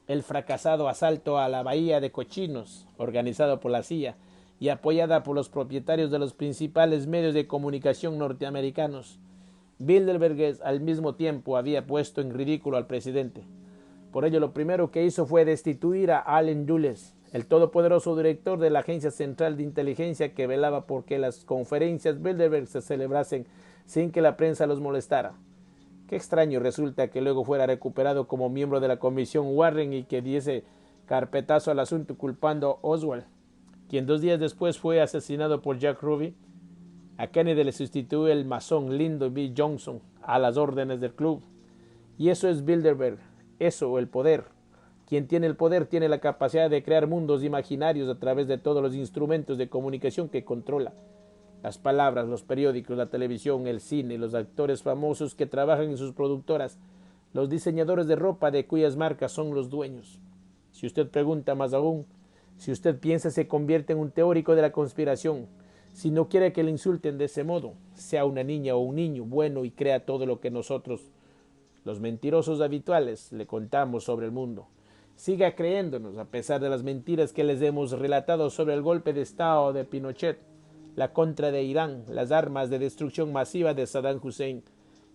El fracasado asalto a la Bahía de Cochinos, organizado por la CIA y apoyada por los propietarios de los principales medios de comunicación norteamericanos. Bilderberg al mismo tiempo había puesto en ridículo al presidente. Por ello, lo primero que hizo fue destituir a Allen Dulles, el todopoderoso director de la Agencia Central de Inteligencia que velaba por que las conferencias Bilderberg se celebrasen sin que la prensa los molestara. Qué extraño resulta que luego fuera recuperado como miembro de la comisión Warren y que diese carpetazo al asunto culpando a Oswald, quien 2 días después fue asesinado por Jack Ruby. A Kennedy le sustituyó el masón Lyndon B. Johnson a las órdenes del club. Y eso es Bilderberg, eso el poder. Quien tiene el poder tiene la capacidad de crear mundos imaginarios a través de todos los instrumentos de comunicación que controla. Las palabras, los periódicos, la televisión, el cine, los actores famosos que trabajan en sus productoras, los diseñadores de ropa de cuyas marcas son los dueños. Si usted pregunta más aún, si usted piensa se convierte en un teórico de la conspiración, si no quiere que le insulten de ese modo, sea una niña o un niño bueno y crea todo lo que nosotros, los mentirosos habituales, le contamos sobre el mundo. Siga creyéndonos a pesar de las mentiras que les hemos relatado sobre el golpe de Estado de Pinochet, la contra de Irán, las armas de destrucción masiva de Saddam Hussein,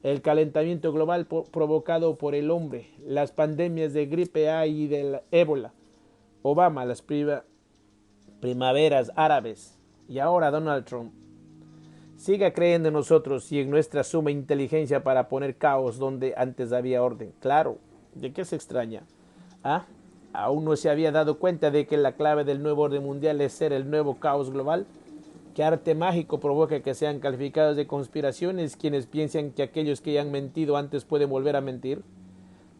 el calentamiento global provocado por el hombre, las pandemias de gripe A y del ébola, Obama, las primaveras árabes y ahora Donald Trump. Siga creyendo en nosotros y en nuestra suma inteligencia para poner caos donde antes había orden. Claro, ¿de qué se extraña? ¿Ah? ¿Aún no se había dado cuenta de que la clave del nuevo orden mundial es ser el nuevo caos global? ¿Qué arte mágico provoca que sean calificados de conspiraciones quienes piensan que aquellos que ya han mentido antes pueden volver a mentir?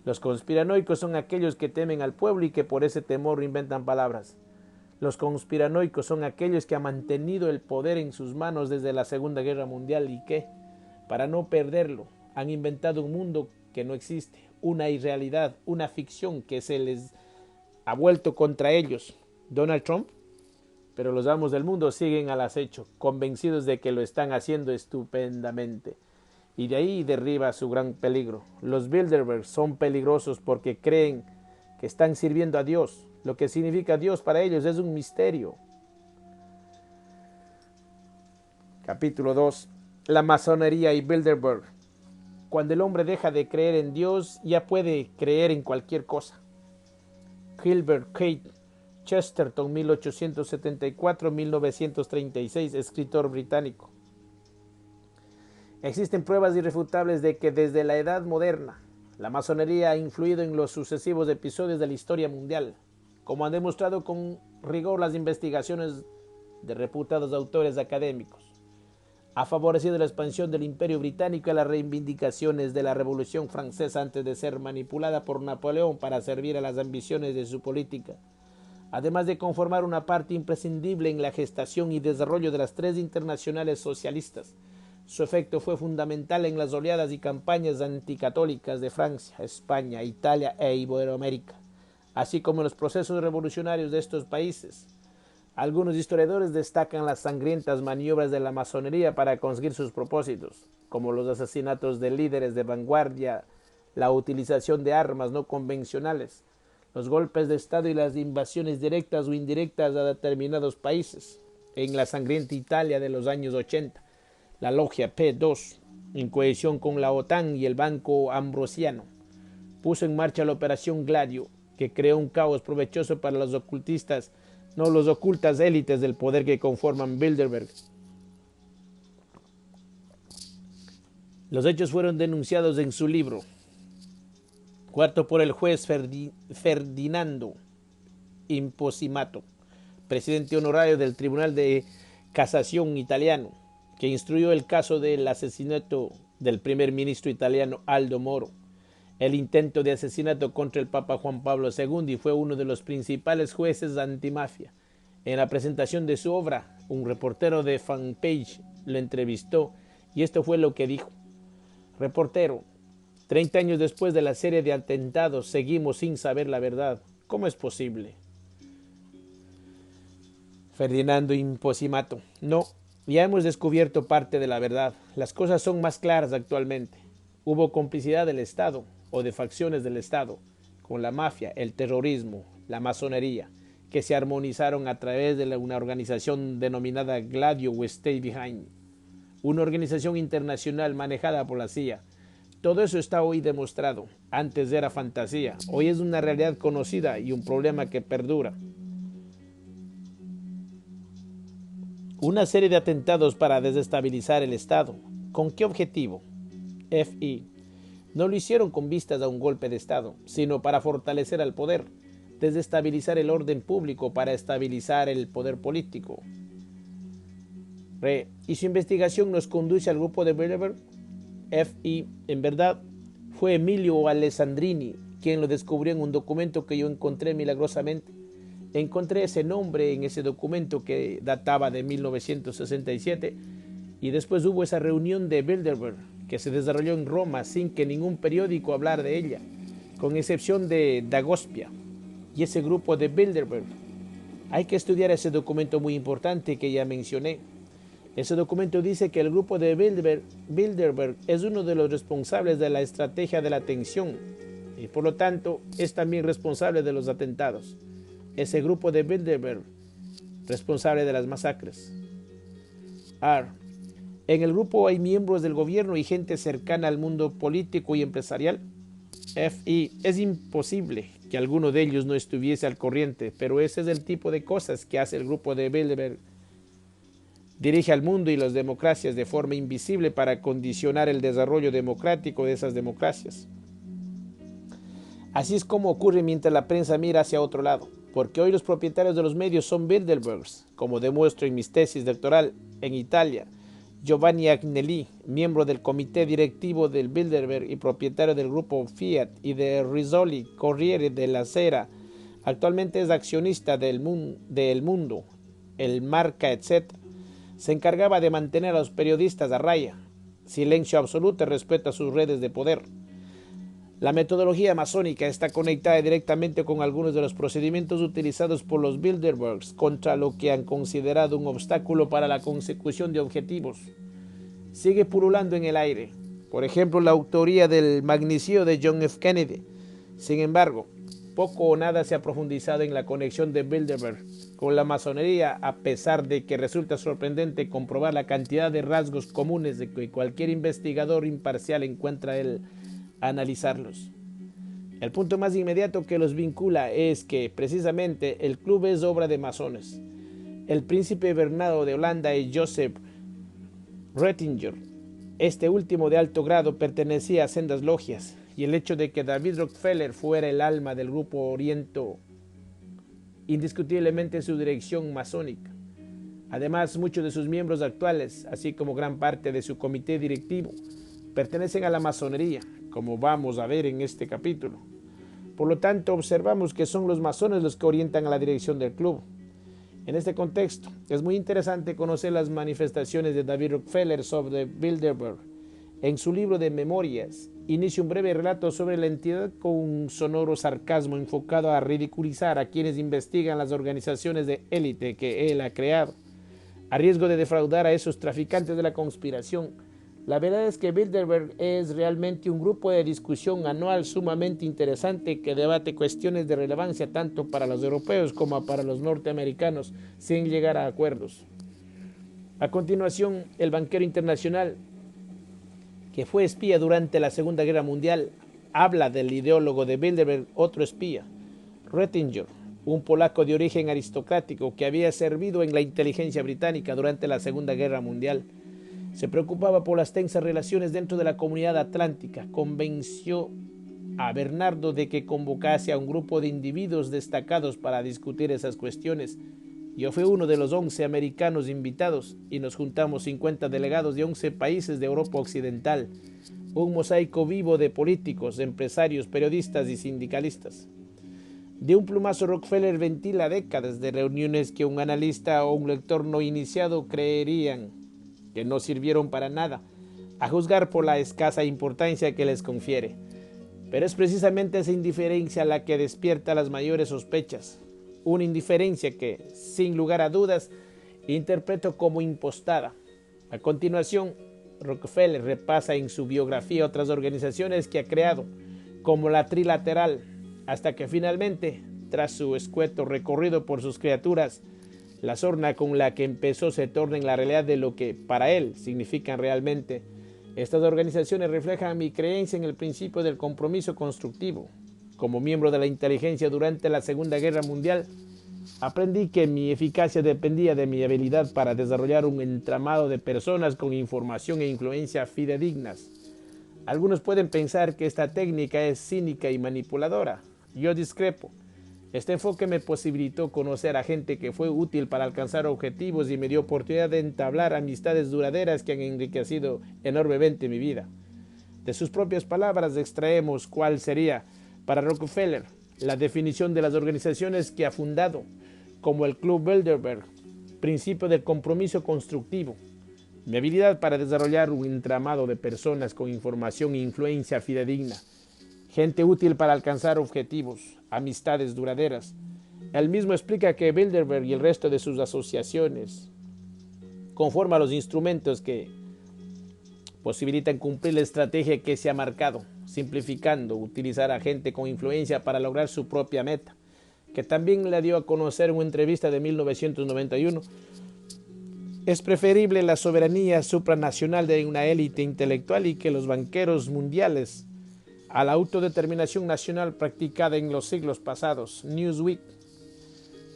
Los conspiranoicos son aquellos que temen al pueblo y que por ese temor inventan palabras. Los conspiranoicos son aquellos que han mantenido el poder en sus manos desde la Segunda Guerra Mundial y que, para no perderlo, han inventado un mundo que no existe, una irrealidad, una ficción que se les ha vuelto contra ellos. Donald Trump. Pero los amos del mundo siguen al acecho, convencidos de que lo están haciendo estupendamente. y de ahí derriba su gran peligro. Los Bilderberg son peligrosos porque creen que están sirviendo a Dios. Lo que significa Dios para ellos es un misterio. Capítulo 2. La masonería y Bilderberg. Cuando el hombre deja de creer en Dios, ya puede creer en cualquier cosa. Gilbert Keith Chesterton, 1874-1936, escritor británico. Existen pruebas irrefutables de que desde la Edad Moderna, la masonería ha influido en los sucesivos episodios de la historia mundial, como han demostrado con rigor las investigaciones de reputados autores académicos. Ha favorecido la expansión del Imperio Británico y las reivindicaciones de la Revolución Francesa antes de ser manipulada por Napoleón para servir a las ambiciones de su política, además de conformar una parte imprescindible en la gestación y desarrollo de las tres internacionales socialistas. Su efecto fue fundamental en las oleadas y campañas anticatólicas de Francia, España, Italia e Iberoamérica, así como en los procesos revolucionarios de estos países. Algunos historiadores destacan las sangrientas maniobras de la masonería para conseguir sus propósitos, como los asesinatos de líderes de vanguardia, la utilización de armas no convencionales, los golpes de Estado y las invasiones directas o indirectas a determinados países. En la sangrienta Italia de los años 80, la logia P2, en cohesión con la OTAN y el Banco Ambrosiano, puso en marcha la Operación Gladio, que creó un caos provechoso para los ocultistas, no los ocultas élites del poder que conforman Bilderberg. Los hechos fueron denunciados en su libro cuarto por el juez Ferdinando Imposimato, presidente honorario del Tribunal de Casación italiano, que instruyó el caso del asesinato del primer ministro italiano Aldo Moro, el intento de asesinato contra el Papa Juan Pablo II, y fue uno de los principales jueces antimafia. En la presentación de su obra, un reportero de Fanpage lo entrevistó y esto fue lo que dijo. Reportero: 30 años después de la serie de atentados seguimos sin saber la verdad. ¿Cómo es posible? Ferdinando Imposimato: no, ya hemos descubierto parte de la verdad. Las cosas son más claras actualmente. Hubo complicidad del Estado o de facciones del Estado con la mafia, el terrorismo, la masonería, que se armonizaron a través de una organización denominada Gladio o Stay Behind, una organización internacional manejada por la CIA. Todo eso está hoy demostrado. Antes era fantasía, hoy es una realidad conocida y un problema que perdura. Una serie de atentados para desestabilizar el Estado. ¿Con qué objetivo? FI. No lo hicieron con vistas a un golpe de Estado, sino para fortalecer al poder, desestabilizar el orden público para estabilizar el poder político. ¿Y su investigación nos conduce al grupo de Bilderberg? FI. En verdad, fue Emilio Alessandrini quien lo descubrió en un documento que yo encontré milagrosamente. Encontré ese nombre en ese documento que databa de 1967 y después hubo esa reunión de Bilderberg que se desarrolló en Roma sin que ningún periódico hablara de ella, con excepción de Dagospia y ese grupo de Bilderberg. Hay que estudiar ese documento muy importante que ya mencioné. Ese documento dice que el grupo de Bilderberg es uno de los responsables de la estrategia de la tensión y por lo tanto es también responsable de los atentados. Ese grupo de Bilderberg, responsable de las masacres. En el grupo hay miembros del gobierno y gente cercana al mundo político y empresarial. FI. Es imposible que alguno de ellos no estuviese al corriente, pero ese es el tipo de cosas que hace el grupo de Bilderberg. Dirige al mundo y las democracias de forma invisible para condicionar el desarrollo democrático de esas democracias. Así es como ocurre mientras la prensa mira hacia otro lado, porque hoy los propietarios de los medios son Bilderbergs, como demuestro en mis tesis doctoral en Italia. Giovanni Agnelli, miembro del comité directivo del Bilderberg y propietario del grupo Fiat y de Rizzoli, Corriere della Sera, actualmente es accionista del Mundo, El Marca, etc. Se encargaba de mantener a los periodistas a raya, silencio absoluto respecto a sus redes de poder. La metodología masónica está conectada directamente con algunos de los procedimientos utilizados por los Bilderbergs contra lo que han considerado un obstáculo para la consecución de objetivos. Sigue pululando en el aire. por ejemplo la autoría del magnicidio de John F. Kennedy. Sin embargo, poco o nada se ha profundizado en la conexión de Bilderberg con la masonería, a pesar de que resulta sorprendente comprobar la cantidad de rasgos comunes de que cualquier investigador imparcial encuentra al analizarlos. El punto más inmediato que los vincula es que, precisamente, el club es obra de masones. El príncipe Bernardo de Holanda y Joseph Ratzinger, este último de alto grado, pertenecía a sendas logias, y el hecho de que David Rockefeller fuera el alma del grupo orientó indiscutiblemente su dirección masónica. Además, muchos de sus miembros actuales, así como gran parte de su comité directivo, pertenecen a la masonería, como vamos a ver en este capítulo. Por lo tanto, observamos que son los masones los que orientan a la dirección del club. En este contexto, es muy interesante conocer las manifestaciones de David Rockefeller sobre Bilderberg. En su libro de memorias, inicia un breve relato sobre la entidad con un sonoro sarcasmo enfocado a ridiculizar a quienes investigan las organizaciones de élite que él ha creado, a riesgo de defraudar a esos traficantes de la conspiración. La verdad es que Bilderberg es realmente un grupo de discusión anual sumamente interesante que debate cuestiones de relevancia tanto para los europeos como para los norteamericanos sin llegar a acuerdos. A continuación, el banquero internacional, que fue espía durante la Segunda Guerra Mundial, habla del ideólogo de Bilderberg, otro espía, Ratzinger, un polaco de origen aristocrático que había servido en la inteligencia británica durante la Segunda Guerra Mundial. Se preocupaba por las tensas relaciones dentro de la comunidad atlántica. Convenció a Bernardo de que convocase a un grupo de individuos destacados para discutir esas cuestiones. Yo fui uno de los 11 americanos invitados y nos juntamos 50 delegados de 11 países de Europa Occidental, un mosaico vivo de políticos, empresarios, periodistas y sindicalistas. De un plumazo, Rockefeller ventila décadas de reuniones que un analista o un lector no iniciado creerían que no sirvieron para nada, a juzgar por la escasa importancia que les confiere. Pero es precisamente esa indiferencia la que despierta las mayores sospechas, una indiferencia que, sin lugar a dudas, interpreto como impostada. A continuación, Rockefeller repasa en su biografía otras organizaciones que ha creado, como la Trilateral, hasta que finalmente, tras su escueto recorrido por sus criaturas, la sorna con la que empezó se torna en la realidad de lo que para él significan realmente. Estas organizaciones reflejan mi creencia en el principio del compromiso constructivo. Como miembro de la inteligencia durante la Segunda Guerra Mundial, aprendí que mi eficacia dependía de mi habilidad para desarrollar un entramado de personas con información e influencia fidedignas. Algunos pueden pensar que esta técnica es cínica y manipuladora. Yo discrepo. Este enfoque me posibilitó conocer a gente que fue útil para alcanzar objetivos y me dio oportunidad de entablar amistades duraderas que han enriquecido enormemente mi vida. De sus propias palabras extraemos cuál sería, para Rockefeller, la definición de las organizaciones que ha fundado, como el Club Bilderberg, principio del compromiso constructivo, mi habilidad para desarrollar un entramado de personas con información e influencia fidedigna, gente útil para alcanzar objetivos, amistades duraderas. Él mismo explica que Bilderberg y el resto de sus asociaciones conforman los instrumentos que posibilitan cumplir la estrategia que se ha marcado, simplificando, utilizar a gente con influencia para lograr su propia meta, que también le dio a conocer en una entrevista de 1991. Es preferible la soberanía supranacional de una élite intelectual y que los banqueros mundiales a la autodeterminación nacional practicada en los siglos pasados. Newsweek.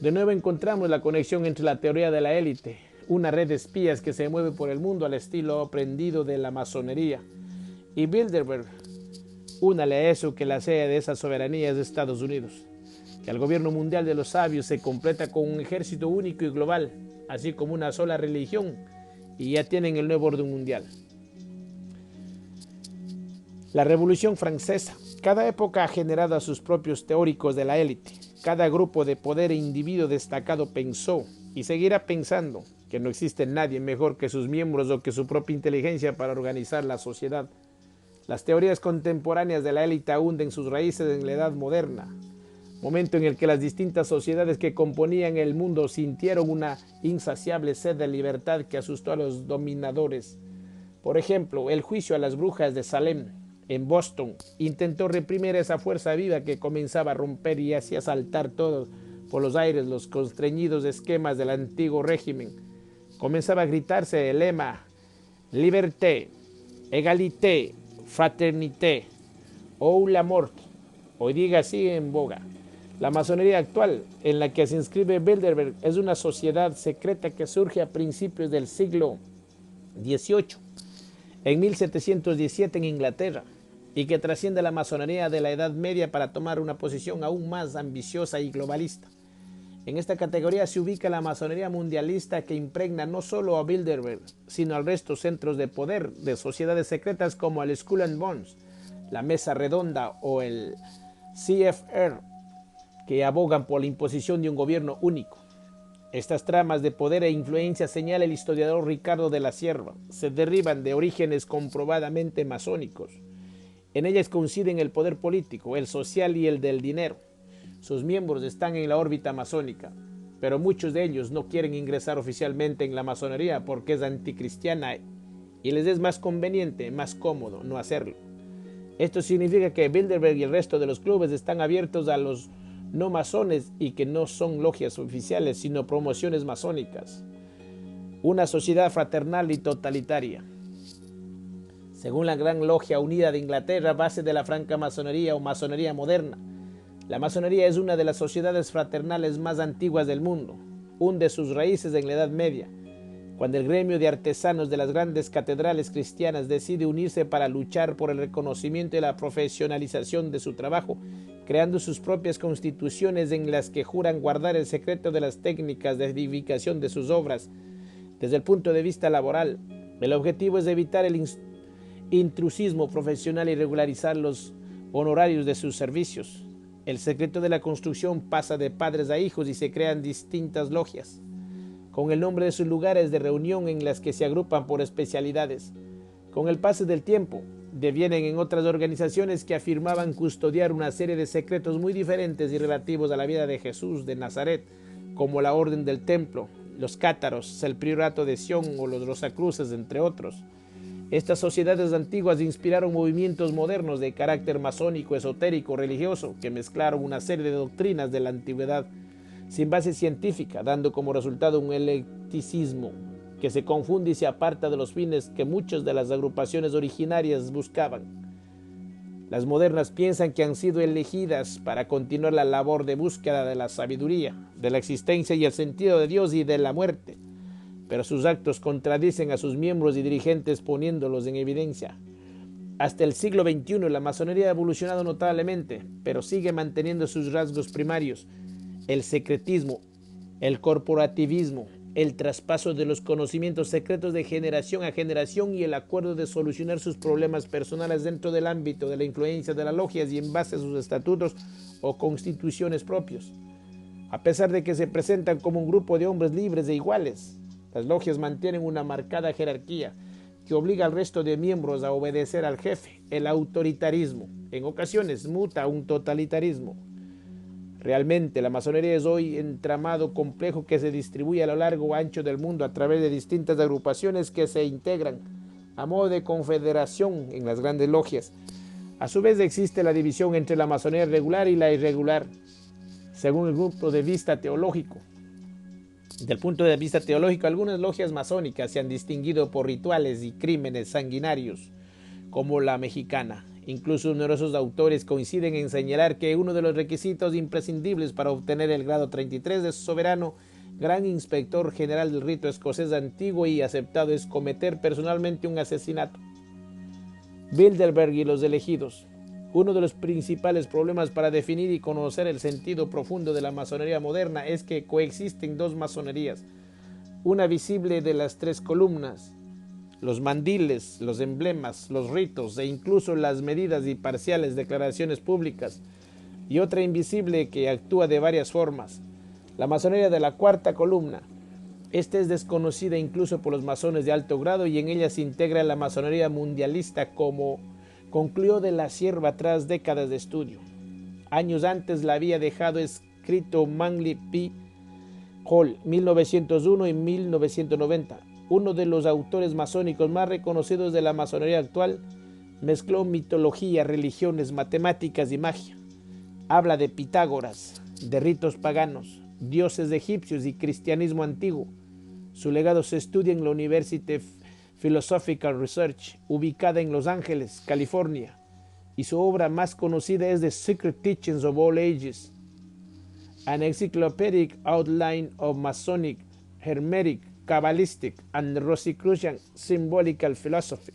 De nuevo encontramos la conexión entre la teoría de la élite, una red de espías que se mueve por el mundo al estilo aprendido de la masonería, y Bilderberg. Únale a eso que la sede de esa soberanía es de Estados Unidos, que el gobierno mundial de los sabios se completa con un ejército único y global, así como una sola religión, y ya tienen el nuevo orden mundial. La Revolución Francesa. Cada época ha generado a sus propios teóricos de la élite. Cada grupo de poder e individuo destacado pensó y seguirá pensando que no existe nadie mejor que sus miembros o que su propia inteligencia para organizar la sociedad. Las teorías contemporáneas de la élite hunden sus raíces en la Edad Moderna, momento en el que las distintas sociedades que componían el mundo sintieron una insaciable sed de libertad que asustó a los dominadores. Por ejemplo, el juicio a las brujas de Salem en Boston intentó reprimir esa fuerza viva que comenzaba a romper y hacía saltar todo por los aires los constreñidos esquemas del antiguo régimen. Comenzaba a gritarse el lema Liberté, Egalité, Fraternité, ou la mort, hoy diga así en boga. La masonería actual, en la que se inscribe Bilderberg, es una sociedad secreta que surge a principios del siglo XVIII, en 1717 en Inglaterra, y que trasciende la masonería de la Edad Media para tomar una posición aún más ambiciosa y globalista. En esta categoría se ubica la masonería mundialista que impregna no solo a Bilderberg, sino al resto centros de poder de sociedades secretas como el Skull and Bones, la Mesa Redonda o el CFR, que abogan por la imposición de un gobierno único. Estas tramas de poder e influencia, señala el historiador Ricardo de la Sierva, se derivan de orígenes comprobadamente masónicos. En ellas coinciden el poder político, el social y el del dinero. Sus miembros están en la órbita masónica, pero muchos de ellos no quieren ingresar oficialmente en la masonería porque es anticristiana y les es más conveniente, más cómodo no hacerlo. Esto significa que Bilderberg y el resto de los clubes están abiertos a los no masones y que no son logias oficiales, sino promociones masónicas. Una sociedad fraternal y totalitaria. Según la Gran Logia Unida de Inglaterra, base de la francmasonería o masonería moderna, la masonería es una de las sociedades fraternales más antiguas del mundo, hunde sus raíces en la Edad Media, cuando el gremio de artesanos de las grandes catedrales cristianas decide unirse para luchar por el reconocimiento y la profesionalización de su trabajo, creando sus propias constituciones en las que juran guardar el secreto de las técnicas de edificación de sus obras. Desde el punto de vista laboral, el objetivo es evitar el intrusismo profesional y regularizar los honorarios de sus servicios. El secreto de la construcción pasa de padres a hijos y se crean distintas logias, con el nombre de sus lugares de reunión en las que se agrupan por especialidades. Con el paso del tiempo, devienen en otras organizaciones que afirmaban custodiar una serie de secretos muy diferentes y relativos a la vida de Jesús de Nazaret, como la Orden del Templo, los Cátaros, el Priorato de Sion o los Rosacruces, entre otros. Estas sociedades antiguas inspiraron movimientos modernos de carácter masónico, esotérico, religioso, que mezclaron una serie de doctrinas de la antigüedad sin base científica, dando como resultado un eclecticismo que se confunde y se aparta de los fines que muchas de las agrupaciones originarias buscaban. Las modernas piensan que han sido elegidas para continuar la labor de búsqueda de la sabiduría, de la existencia y el sentido de Dios y de la muerte, pero sus actos contradicen a sus miembros y dirigentes poniéndolos en evidencia. Hasta el siglo XXI la masonería ha evolucionado notablemente, pero sigue manteniendo sus rasgos primarios: el secretismo, el corporativismo, el traspaso de los conocimientos secretos de generación a generación y el acuerdo de solucionar sus problemas personales dentro del ámbito de la influencia de las logias y en base a sus estatutos o constituciones propios. A pesar de que se presentan como un grupo de hombres libres e iguales, las logias mantienen una marcada jerarquía que obliga al resto de miembros a obedecer al jefe. El autoritarismo en ocasiones muta a un totalitarismo. Realmente la masonería es hoy un entramado complejo que se distribuye a lo largo o ancho del mundo a través de distintas agrupaciones que se integran a modo de confederación en las grandes logias. A su vez existe la división entre la masonería regular y la irregular, según el punto de vista teológico. Desde el punto de vista teológico, algunas logias masónicas se han distinguido por rituales y crímenes sanguinarios, como la mexicana. Incluso numerosos autores coinciden en señalar que uno de los requisitos imprescindibles para obtener el grado 33 de soberano gran inspector general del rito escocés antiguo y aceptado es cometer personalmente un asesinato. Bilderberg y los elegidos. Uno de los principales problemas para definir y conocer el sentido profundo de la masonería moderna es que coexisten dos masonerías, una visible de las tres columnas, los mandiles, los emblemas, los ritos e incluso las medidas y parciales declaraciones públicas, y otra invisible que actúa de varias formas, la masonería de la cuarta columna. Esta es desconocida incluso por los masones de alto grado y en ella se integra la masonería mundialista, como concluyó de la Sierva tras décadas de estudio. Años antes la había dejado escrito Manly P. Hall, 1901 y 1990. uno de los autores masónicos más reconocidos de la masonería actual, mezcló mitología, religiones, matemáticas y magia. Habla de Pitágoras, de ritos paganos, dioses egipcios y cristianismo antiguo. Su legado se estudia en la University Philosophical Research, ubicada en Los Ángeles, California, y su obra más conocida es The Secret Teachings of All Ages, an encyclopedic outline of Masonic, Hermetic, Kabbalistic and Rosicrucian Symbolical Philosophy.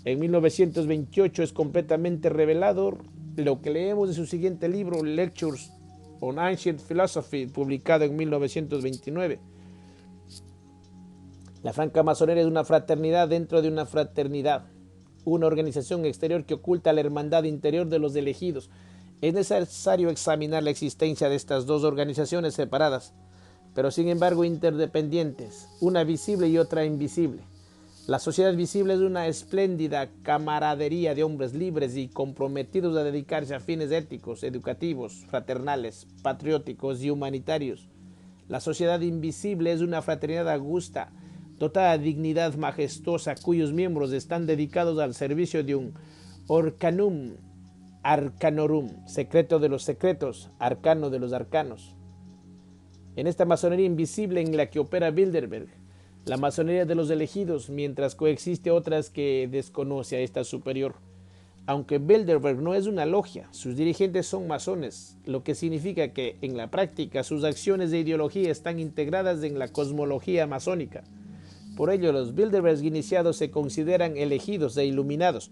En 1928 es completamente revelador lo que leemos de su siguiente libro, Lectures on Ancient Philosophy, publicado en 1929. La francmasonería es una fraternidad dentro de una fraternidad, una organización exterior que oculta la hermandad interior de los elegidos. Es necesario examinar la existencia de estas dos organizaciones separadas, pero sin embargo interdependientes, una visible y otra invisible. La sociedad visible es una espléndida camaradería de hombres libres y comprometidos a dedicarse a fines éticos, educativos, fraternales, patrióticos y humanitarios. La sociedad invisible es una fraternidad augusta, dotada de dignidad majestuosa, cuyos miembros están dedicados al servicio de un Orcanum Arcanorum, secreto de los secretos, arcano de los arcanos. En esta masonería invisible en la que opera Bilderberg, la masonería de los elegidos, mientras coexiste otras que desconoce a esta superior. Aunque Bilderberg no es una logia, sus dirigentes son masones, lo que significa que en la práctica sus acciones de ideología están integradas en la cosmología masónica. Por ello, los Bilderberg iniciados se consideran elegidos e iluminados.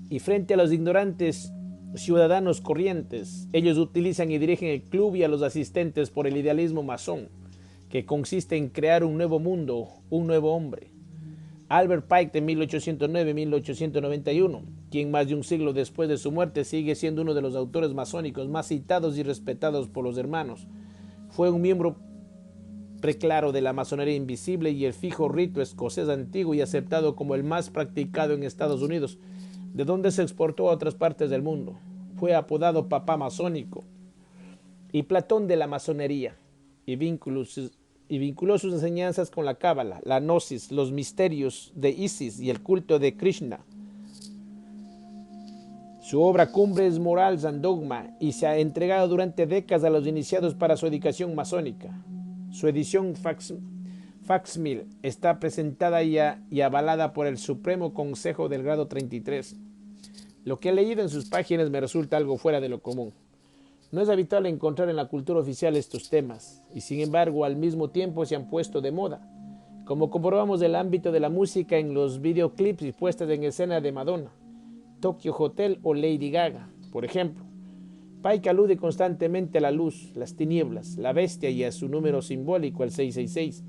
Y frente a los ignorantes ciudadanos corrientes, ellos utilizan y dirigen el club y a los asistentes por el idealismo masón, que consiste en crear un nuevo mundo, un nuevo hombre. Albert Pike, de 1809-1891, quien más de un siglo después de su muerte sigue siendo uno de los autores masónicos más citados y respetados por los hermanos, fue un miembro preclaro de la masonería invisible y el fijo rito escocés antiguo y aceptado como el más practicado en Estados Unidos, de donde se exportó a otras partes del mundo. Fue apodado Papá Masónico y Platón de la masonería, y vinculó sus enseñanzas con la cábala, la gnosis, los misterios de Isis y el culto de Krishna. Su obra cumbre es Morals and Dogma y se ha entregado durante décadas a los iniciados para su educación masónica. Su edición facsímil está presentada y avalada por el Supremo Consejo del Grado 33. Lo que he leído en sus páginas me resulta algo fuera de lo común. No es habitual encontrar en la cultura oficial estos temas, y sin embargo al mismo tiempo se han puesto de moda, como comprobamos del ámbito de la música en los videoclips y puestas en escena de Madonna, Tokyo Hotel o Lady Gaga, por ejemplo. Pike alude constantemente a la luz, las tinieblas, la bestia y a su número simbólico, el 666.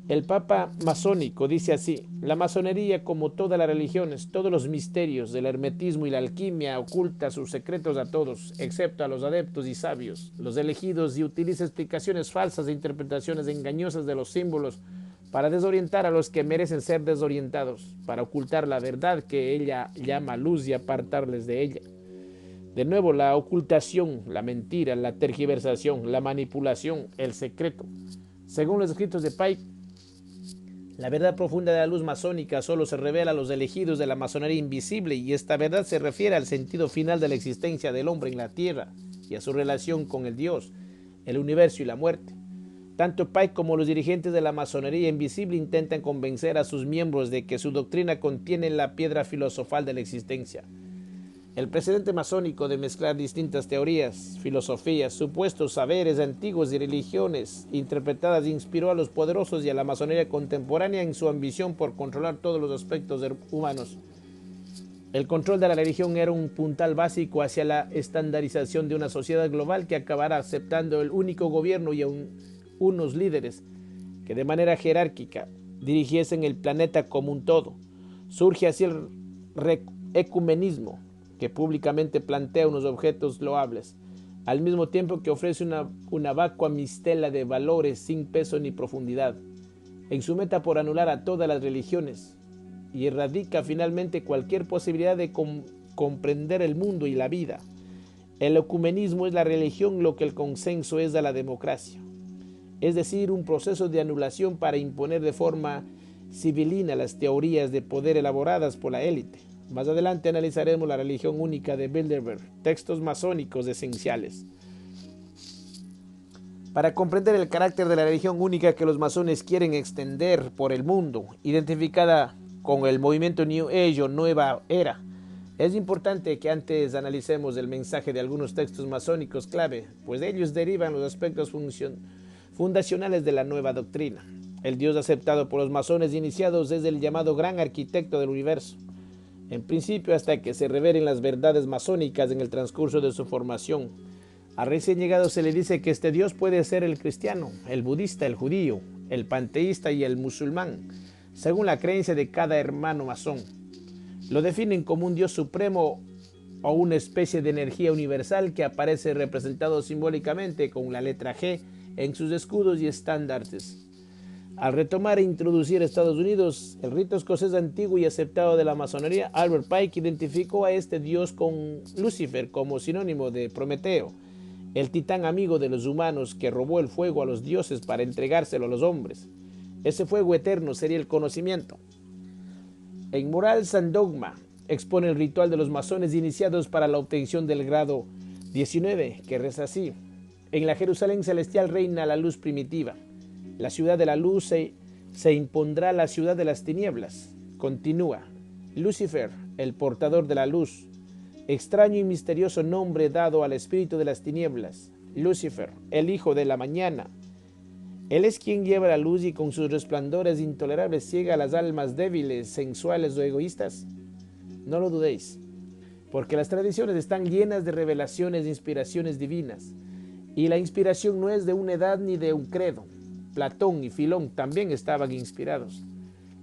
El Papa masónico dice así: la masonería, como todas las religiones, todos los misterios del hermetismo y la alquimia, oculta sus secretos a todos, excepto a los adeptos y sabios, los elegidos, y utiliza explicaciones falsas e interpretaciones engañosas de los símbolos para desorientar a los que merecen ser desorientados, para ocultar la verdad que ella llama luz y apartarles de ella. De nuevo, la ocultación, la mentira, la tergiversación, la manipulación, el secreto. Según los escritos de Pike, la verdad profunda de la luz masónica solo se revela a los elegidos de la masonería invisible, y esta verdad se refiere al sentido final de la existencia del hombre en la tierra y a su relación con el Dios, el universo y la muerte. Tanto Pike como los dirigentes de la masonería invisible intentan convencer a sus miembros de que su doctrina contiene la piedra filosofal de la existencia. El precedente masónico de mezclar distintas teorías, filosofías, supuestos saberes antiguos y religiones interpretadas inspiró a los poderosos y a la masonería contemporánea en su ambición por controlar todos los aspectos humanos. El control de la religión era un puntal básico hacia la estandarización de una sociedad global que acabará aceptando el único gobierno y unos líderes que de manera jerárquica dirigiesen el planeta como un todo. Surge así el ecumenismo, que públicamente plantea unos objetos loables, al mismo tiempo que ofrece una vacua mistela de valores sin peso ni profundidad, en su meta por anular a todas las religiones, y erradica finalmente cualquier posibilidad de comprender el mundo y la vida. El ecumenismo es la religión lo que el consenso es a la democracia. es decir, un proceso de anulación para imponer de forma civilina las teorías de poder elaboradas por la élite. Más adelante analizaremos la religión única de Bilderberg, textos masónicos esenciales. Para comprender el carácter de la religión única que los masones quieren extender por el mundo, identificada con el movimiento New Age o Nueva Era, es importante que antes analicemos el mensaje de algunos textos masónicos clave, pues de ellos derivan los aspectos fundacionales de la nueva doctrina. El Dios aceptado por los masones iniciados es el llamado gran arquitecto del universo. En principio, hasta que se revelen las verdades masónicas en el transcurso de su formación. A recién llegado se le dice que este Dios puede ser el cristiano, el budista, el judío, el panteísta y el musulmán, según la creencia de cada hermano masón. Lo definen como un Dios supremo o una especie de energía universal que aparece representado simbólicamente con la letra G en sus escudos y estandartes. Al retomar e introducir a Estados Unidos el rito escocés antiguo y aceptado de la masonería, Albert Pike identificó a este dios con Lucifer como sinónimo de Prometeo, el titán amigo de los humanos que robó el fuego a los dioses para entregárselo a los hombres. Ese fuego eterno sería el conocimiento. En Morals and Dogma expone el ritual de los masones iniciados para la obtención del grado 19, que reza así: en la Jerusalén celestial reina la luz primitiva. La ciudad de la luz se impondrá la ciudad de las tinieblas. Continúa. Lucifer, el portador de la luz. Extraño y misterioso nombre dado al espíritu de las tinieblas. Lucifer, el hijo de la mañana. Él es quien lleva la luz y con sus resplandores intolerables ciega a las almas débiles, sensuales o egoístas. No lo dudéis, porque las tradiciones están llenas de revelaciones e inspiraciones divinas. Y la inspiración no es de una edad ni de un credo. Platón y Filón también estaban inspirados.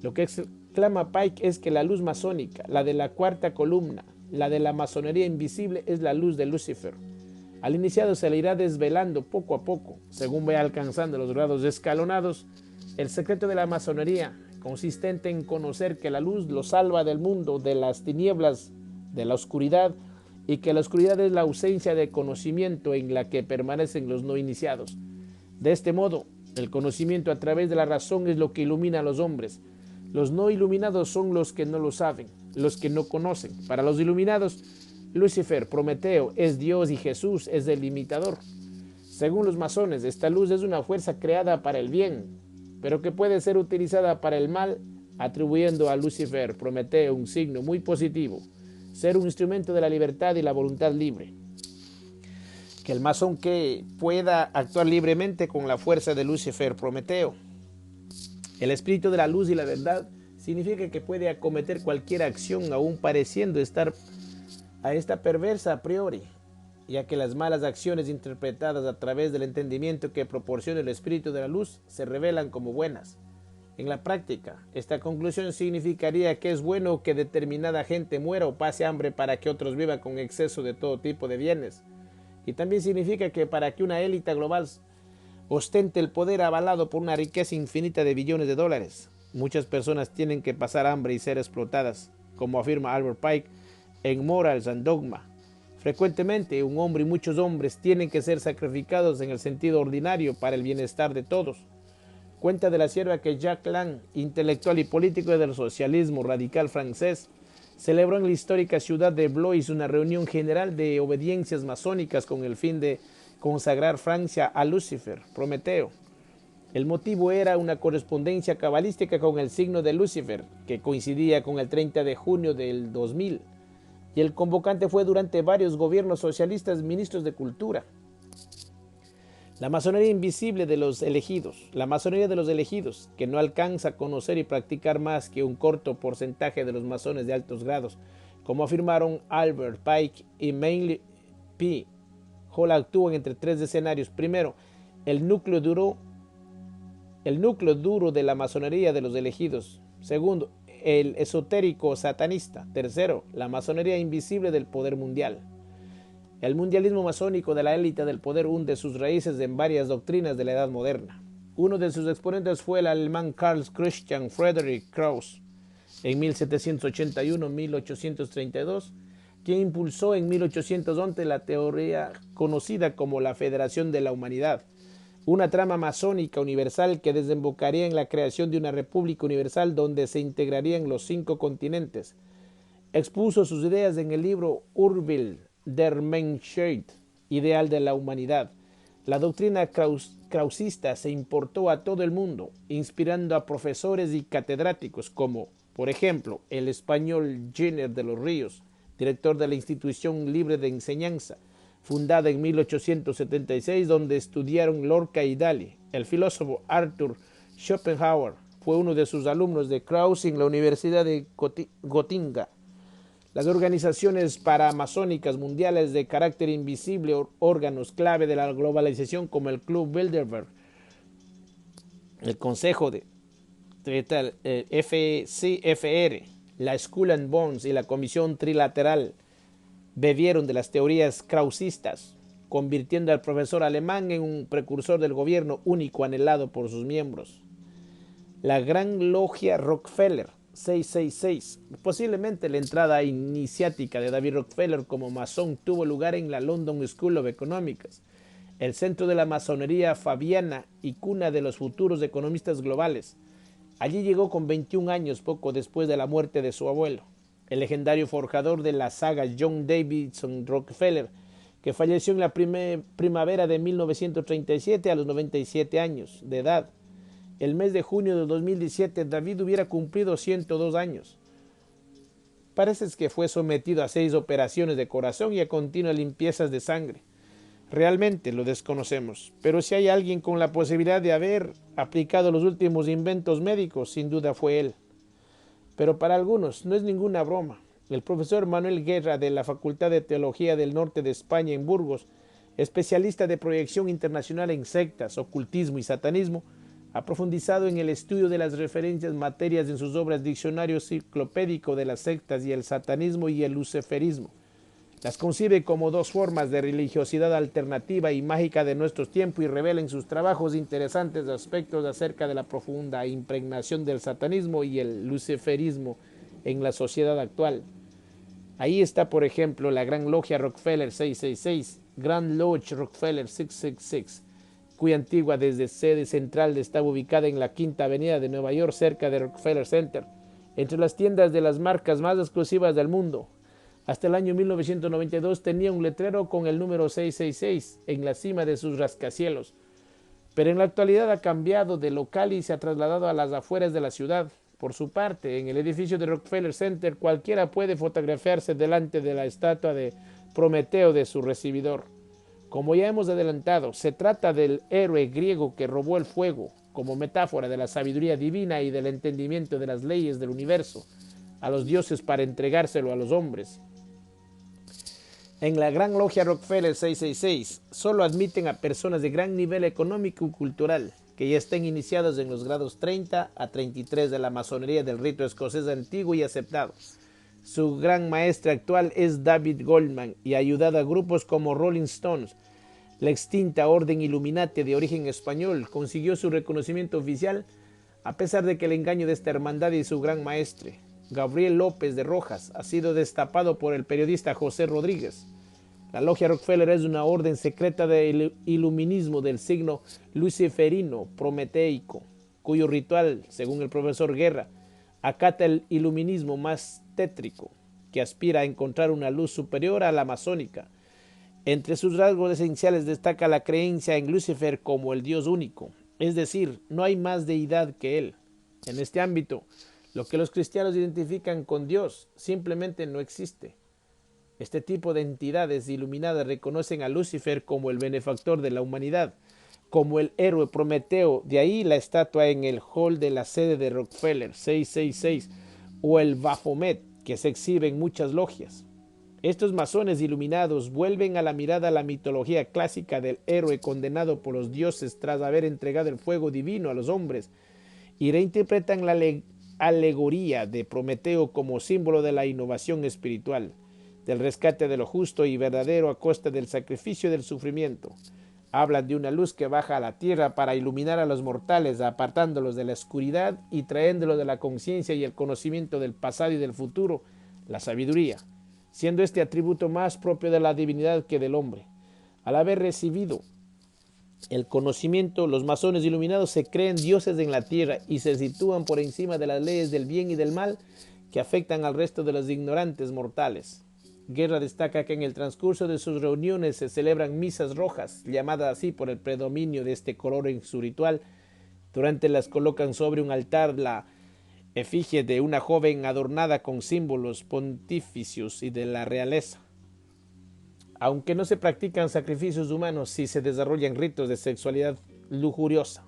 Lo que exclama Pike es que la luz masónica, la de la cuarta columna, la de la masonería invisible, es la luz de Lucifer. Al iniciado se le irá desvelando poco a poco, según vaya alcanzando los grados escalonados, el secreto de la masonería, consistente en conocer que la luz lo salva del mundo, de las tinieblas, de la oscuridad, y que la oscuridad es la ausencia de conocimiento en la que permanecen los no iniciados. De este modo, el conocimiento a través de la razón es lo que ilumina a los hombres. Los no iluminados son los que no lo saben, los que no conocen. Para los iluminados, Lucifer, Prometeo, es Dios y Jesús es el imitador. Según los masones, esta luz es una fuerza creada para el bien, pero que puede ser utilizada para el mal, atribuyendo a Lucifer, Prometeo, un signo muy positivo, ser un instrumento de la libertad y la voluntad libre. Que el masón que pueda actuar libremente con la fuerza de Lucifer, Prometeo. El espíritu de la luz y la verdad significa que puede acometer cualquier acción aún pareciendo estar a esta perversa a priori, ya que las malas acciones interpretadas a través del entendimiento que proporciona el espíritu de la luz se revelan como buenas. En la práctica, esta conclusión significaría que es bueno que determinada gente muera o pase hambre para que otros vivan con exceso de todo tipo de bienes. Y también significa que para que una élite global ostente el poder avalado por una riqueza infinita de billones de dólares, muchas personas tienen que pasar hambre y ser explotadas, como afirma Albert Pike en Morals and Dogma. Frecuentemente, un hombre y muchos hombres tienen que ser sacrificados en el sentido ordinario para el bienestar de todos. Cuenta de la sierva que Jacques Lang, intelectual y político del socialismo radical francés, celebró en la histórica ciudad de Blois una reunión general de obediencias masónicas con el fin de consagrar Francia a Lucifer, Prometeo. El motivo era una correspondencia cabalística con el signo de Lucifer, que coincidía con el 30 de junio del 2000, y el convocante fue durante varios gobiernos socialistas ministros de cultura. La masonería invisible de los elegidos, la masonería de los elegidos, que no alcanza a conocer y practicar más que un corto porcentaje de los masones de altos grados, como afirmaron Albert Pike y Manly P. Hall, actúan entre tres escenarios. Primero, el núcleo duro de la masonería de los elegidos. Segundo, el esotérico satanista. Tercero, la masonería invisible del poder mundial. El mundialismo masónico de la élite del poder hunde sus raíces en varias doctrinas de la Edad Moderna. Uno de sus exponentes fue el alemán Karl Christian Friedrich Krauss, en 1781-1832, quien impulsó en 1811 la teoría conocida como la Federación de la Humanidad, una trama masónica universal que desembocaría en la creación de una república universal donde se integrarían los 5 continentes. Expuso sus ideas en el libro Urbild der Menschheit, Ideal de la Humanidad. La doctrina krausista se importó a todo el mundo, inspirando a profesores y catedráticos como, por ejemplo, el español Giner de los Ríos, director de la Institución Libre de Enseñanza, fundada en 1876, donde estudiaron Lorca y Dalí. El filósofo Arthur Schopenhauer fue uno de sus alumnos de Krauss en la Universidad de Gotinga. Las organizaciones paramasónicas mundiales de carácter invisible, órganos clave de la globalización como el Club Bilderberg, el Consejo de FCFR, la Skull and Bones y la Comisión Trilateral bebieron de las teorías krausistas, convirtiendo al profesor alemán en un precursor del gobierno único anhelado por sus miembros. La Gran Logia Rockefeller 666. Posiblemente la entrada iniciática de David Rockefeller como masón tuvo lugar en la London School of Economics, el centro de la masonería fabiana y cuna de los futuros economistas globales. Allí llegó con 21 años, poco después de la muerte de su abuelo, el legendario forjador de la saga John Davidson Rockefeller, que falleció en la primavera de 1937 a los 97 años de edad. El mes de junio de 2017, David hubiera cumplido 102 años. Parece que fue sometido a 6 operaciones de corazón y a continuas limpiezas de sangre. Realmente lo desconocemos, pero si hay alguien con la posibilidad de haber aplicado los últimos inventos médicos, sin duda fue él. Pero para algunos no es ninguna broma. El profesor Manuel Guerra de la Facultad de Teología del Norte de España en Burgos, especialista de proyección internacional en sectas, ocultismo y satanismo, ha profundizado en el estudio de las referencias materias en sus obras Diccionario Enciclopédico de las sectas y el satanismo y el luciferismo. Las concibe como 2 formas de religiosidad alternativa y mágica de nuestros tiempos y revela en sus trabajos interesantes aspectos acerca de la profunda impregnación del satanismo y el luciferismo en la sociedad actual. Ahí está, por ejemplo, la Gran Logia Rockefeller 666, Grand Lodge Rockefeller 666, cuya antigua desde sede central estaba ubicada en la Quinta Avenida de Nueva York, cerca de Rockefeller Center, entre las tiendas de las marcas más exclusivas del mundo. Hasta el año 1992 tenía un letrero con el número 666 en la cima de sus rascacielos, pero en la actualidad ha cambiado de local y se ha trasladado a las afueras de la ciudad. Por su parte, en el edificio de Rockefeller Center, cualquiera puede fotografiarse delante de la estatua de Prometeo de su recibidor. Como ya hemos adelantado, se trata del héroe griego que robó el fuego, como metáfora de la sabiduría divina y del entendimiento de las leyes del universo, a los dioses para entregárselo a los hombres. En la Gran Logia Rockefeller 666 solo admiten a personas de gran nivel económico y cultural que ya estén iniciados en los grados 30 a 33 de la masonería del rito escocés antiguo y aceptado. Su gran maestre actual es David Goldman y ha ayudado a grupos como Rolling Stones. La extinta Orden Illuminati de origen español consiguió su reconocimiento oficial a pesar de que el engaño de esta hermandad y su gran maestre, Gabriel López de Rojas, ha sido destapado por el periodista José Rodríguez. La Logia Rockefeller es una orden secreta de iluminismo del signo luciferino prometeico, cuyo ritual, según el profesor Guerra, acata el iluminismo más tétrico, que aspira a encontrar una luz superior a la masónica. Entre sus rasgos esenciales destaca la creencia en Lucifer como el Dios único, es decir, no hay más deidad que él. En este ámbito, lo que los cristianos identifican con Dios simplemente no existe. Este tipo de entidades iluminadas reconocen a Lucifer como el benefactor de la humanidad, como el héroe Prometeo, de ahí la estatua en el hall de la sede de Rockefeller 666, o el Baphomet, que se exhibe en muchas logias. Estos masones iluminados vuelven a la mirada la mitología clásica del héroe condenado por los dioses tras haber entregado el fuego divino a los hombres y reinterpretan la alegoría de Prometeo como símbolo de la innovación espiritual, del rescate de lo justo y verdadero a costa del sacrificio y del sufrimiento. Hablan de una luz que baja a la tierra para iluminar a los mortales, apartándolos de la oscuridad y trayéndolos de la conciencia y el conocimiento del pasado y del futuro, la sabiduría, siendo este atributo más propio de la divinidad que del hombre. Al haber recibido el conocimiento, los masones iluminados se creen dioses en la tierra y se sitúan por encima de las leyes del bien y del mal que afectan al resto de los ignorantes mortales. Guerra destaca que en el transcurso de sus reuniones se celebran misas rojas, llamadas así por el predominio de este color en su ritual. Durante las colocan sobre un altar la efigie de una joven adornada con símbolos pontificios y de la realeza. Aunque no se practican sacrificios humanos, sí se desarrollan ritos de sexualidad lujuriosa.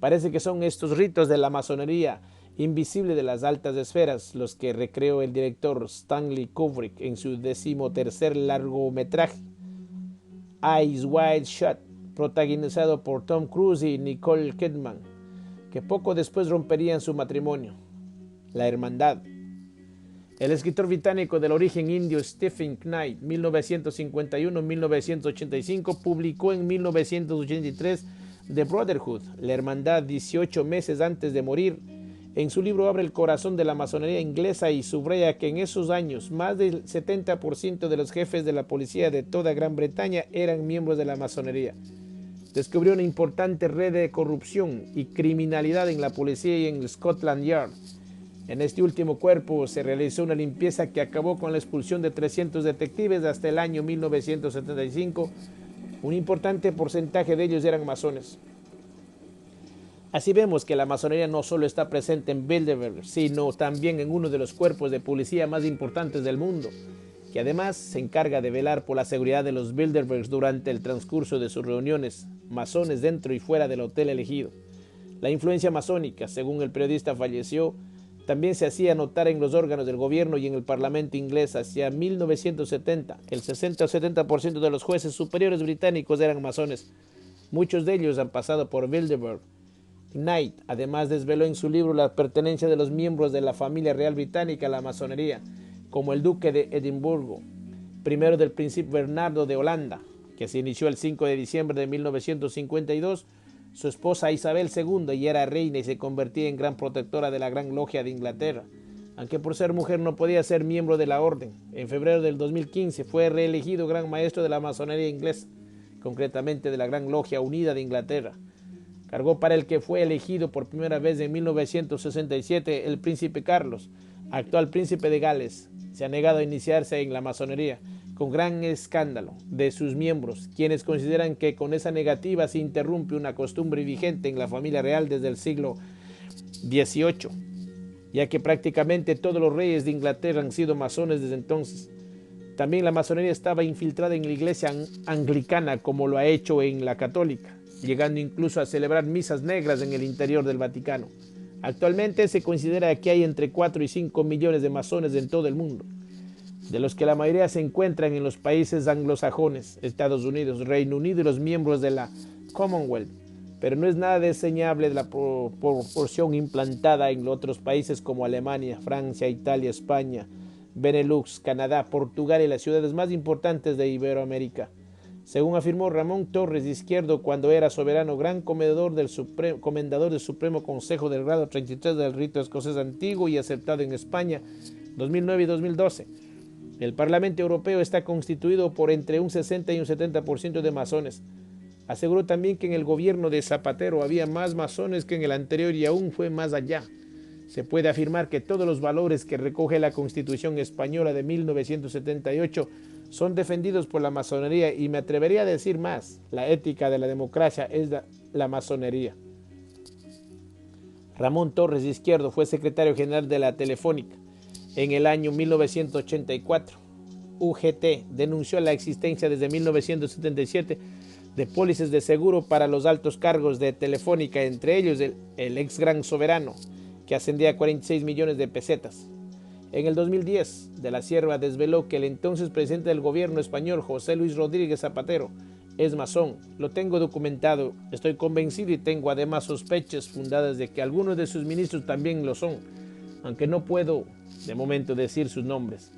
Parece que son estos ritos de la masonería invisible de las altas esferas los que recreó el director Stanley Kubrick en su 13º largometraje Eyes Wide Shut, protagonizado por Tom Cruise y Nicole Kidman, que poco después romperían su matrimonio. La hermandad. El escritor británico del origen indio Stephen Knight, 1951-1985, publicó en 1983 The Brotherhood, la hermandad, 18 meses antes de morir. En su libro abre el corazón de la masonería inglesa y subraya que en esos años más del 70% de los jefes de la policía de toda Gran Bretaña eran miembros de la masonería. Descubrió una importante red de corrupción y criminalidad en la policía y en el Scotland Yard. En este último cuerpo se realizó una limpieza que acabó con la expulsión de 300 detectives hasta el año 1975. Un importante porcentaje de ellos eran masones. Así vemos que la masonería no solo está presente en Bilderberg, sino también en uno de los cuerpos de policía más importantes del mundo, que además se encarga de velar por la seguridad de los Bilderbergs durante el transcurso de sus reuniones, masones dentro y fuera del hotel elegido. La influencia masónica, según el periodista falleció, también se hacía notar en los órganos del gobierno y en el parlamento inglés. Hacia 1970, el 60 o 70% de los jueces superiores británicos eran masones. Muchos de ellos han pasado por Bilderberg. Knight además desveló en su libro la pertenencia de los miembros de la familia real británica a la masonería, como el duque de Edimburgo, primero del príncipe Bernardo de Holanda, que se inició el 5 de diciembre de 1952, su esposa Isabel II y era reina y se convertía en gran protectora de la Gran Logia de Inglaterra, aunque por ser mujer no podía ser miembro de la orden. En febrero del 2015 fue reelegido gran maestro de la masonería inglesa, concretamente de la Gran Logia Unida de Inglaterra. Cargó para el que fue elegido por primera vez en 1967 el príncipe Carlos, actual príncipe de Gales. Se ha negado a iniciarse en la masonería, con gran escándalo de sus miembros, quienes consideran que con esa negativa se interrumpe una costumbre vigente en la familia real desde el siglo XVIII, ya que prácticamente todos los reyes de Inglaterra han sido masones desde entonces. También la masonería estaba infiltrada en la iglesia anglicana, como lo ha hecho en la católica, llegando incluso a celebrar misas negras en el interior del Vaticano. Actualmente se considera que hay entre 4 y 5 millones de masones en todo el mundo, de los que la mayoría se encuentran en los países anglosajones, Estados Unidos, Reino Unido y los miembros de la Commonwealth, pero no es nada deseñable de la proporción implantada en otros países como Alemania, Francia, Italia, España, Benelux, Canadá, Portugal y las ciudades más importantes de Iberoamérica. Según afirmó Ramón Torres Izquierdo cuando era soberano gran comendador del Supremo Consejo del grado 33 del rito escocés antiguo y aceptado en España 2009 y 2012, el Parlamento Europeo está constituido por entre un 60 y un 70% de masones. Aseguró también que en el gobierno de Zapatero había más masones que en el anterior y aún fue más allá. Se puede afirmar que todos los valores que recoge la Constitución Española de 1978 son defendidos por la masonería y me atrevería a decir más, la ética de la democracia es la masonería. Ramón Torres Izquierdo fue secretario general de la Telefónica en el año 1984. UGT denunció la existencia desde 1977 de pólizas de seguro para los altos cargos de Telefónica, entre ellos el ex gran soberano, que ascendía a 46 millones de pesetas. En el 2010, De la Sierva desveló que el entonces presidente del gobierno español, José Luis Rodríguez Zapatero, es masón. Lo tengo documentado, estoy convencido y tengo además sospechas fundadas de que algunos de sus ministros también lo son, aunque no puedo de momento decir sus nombres.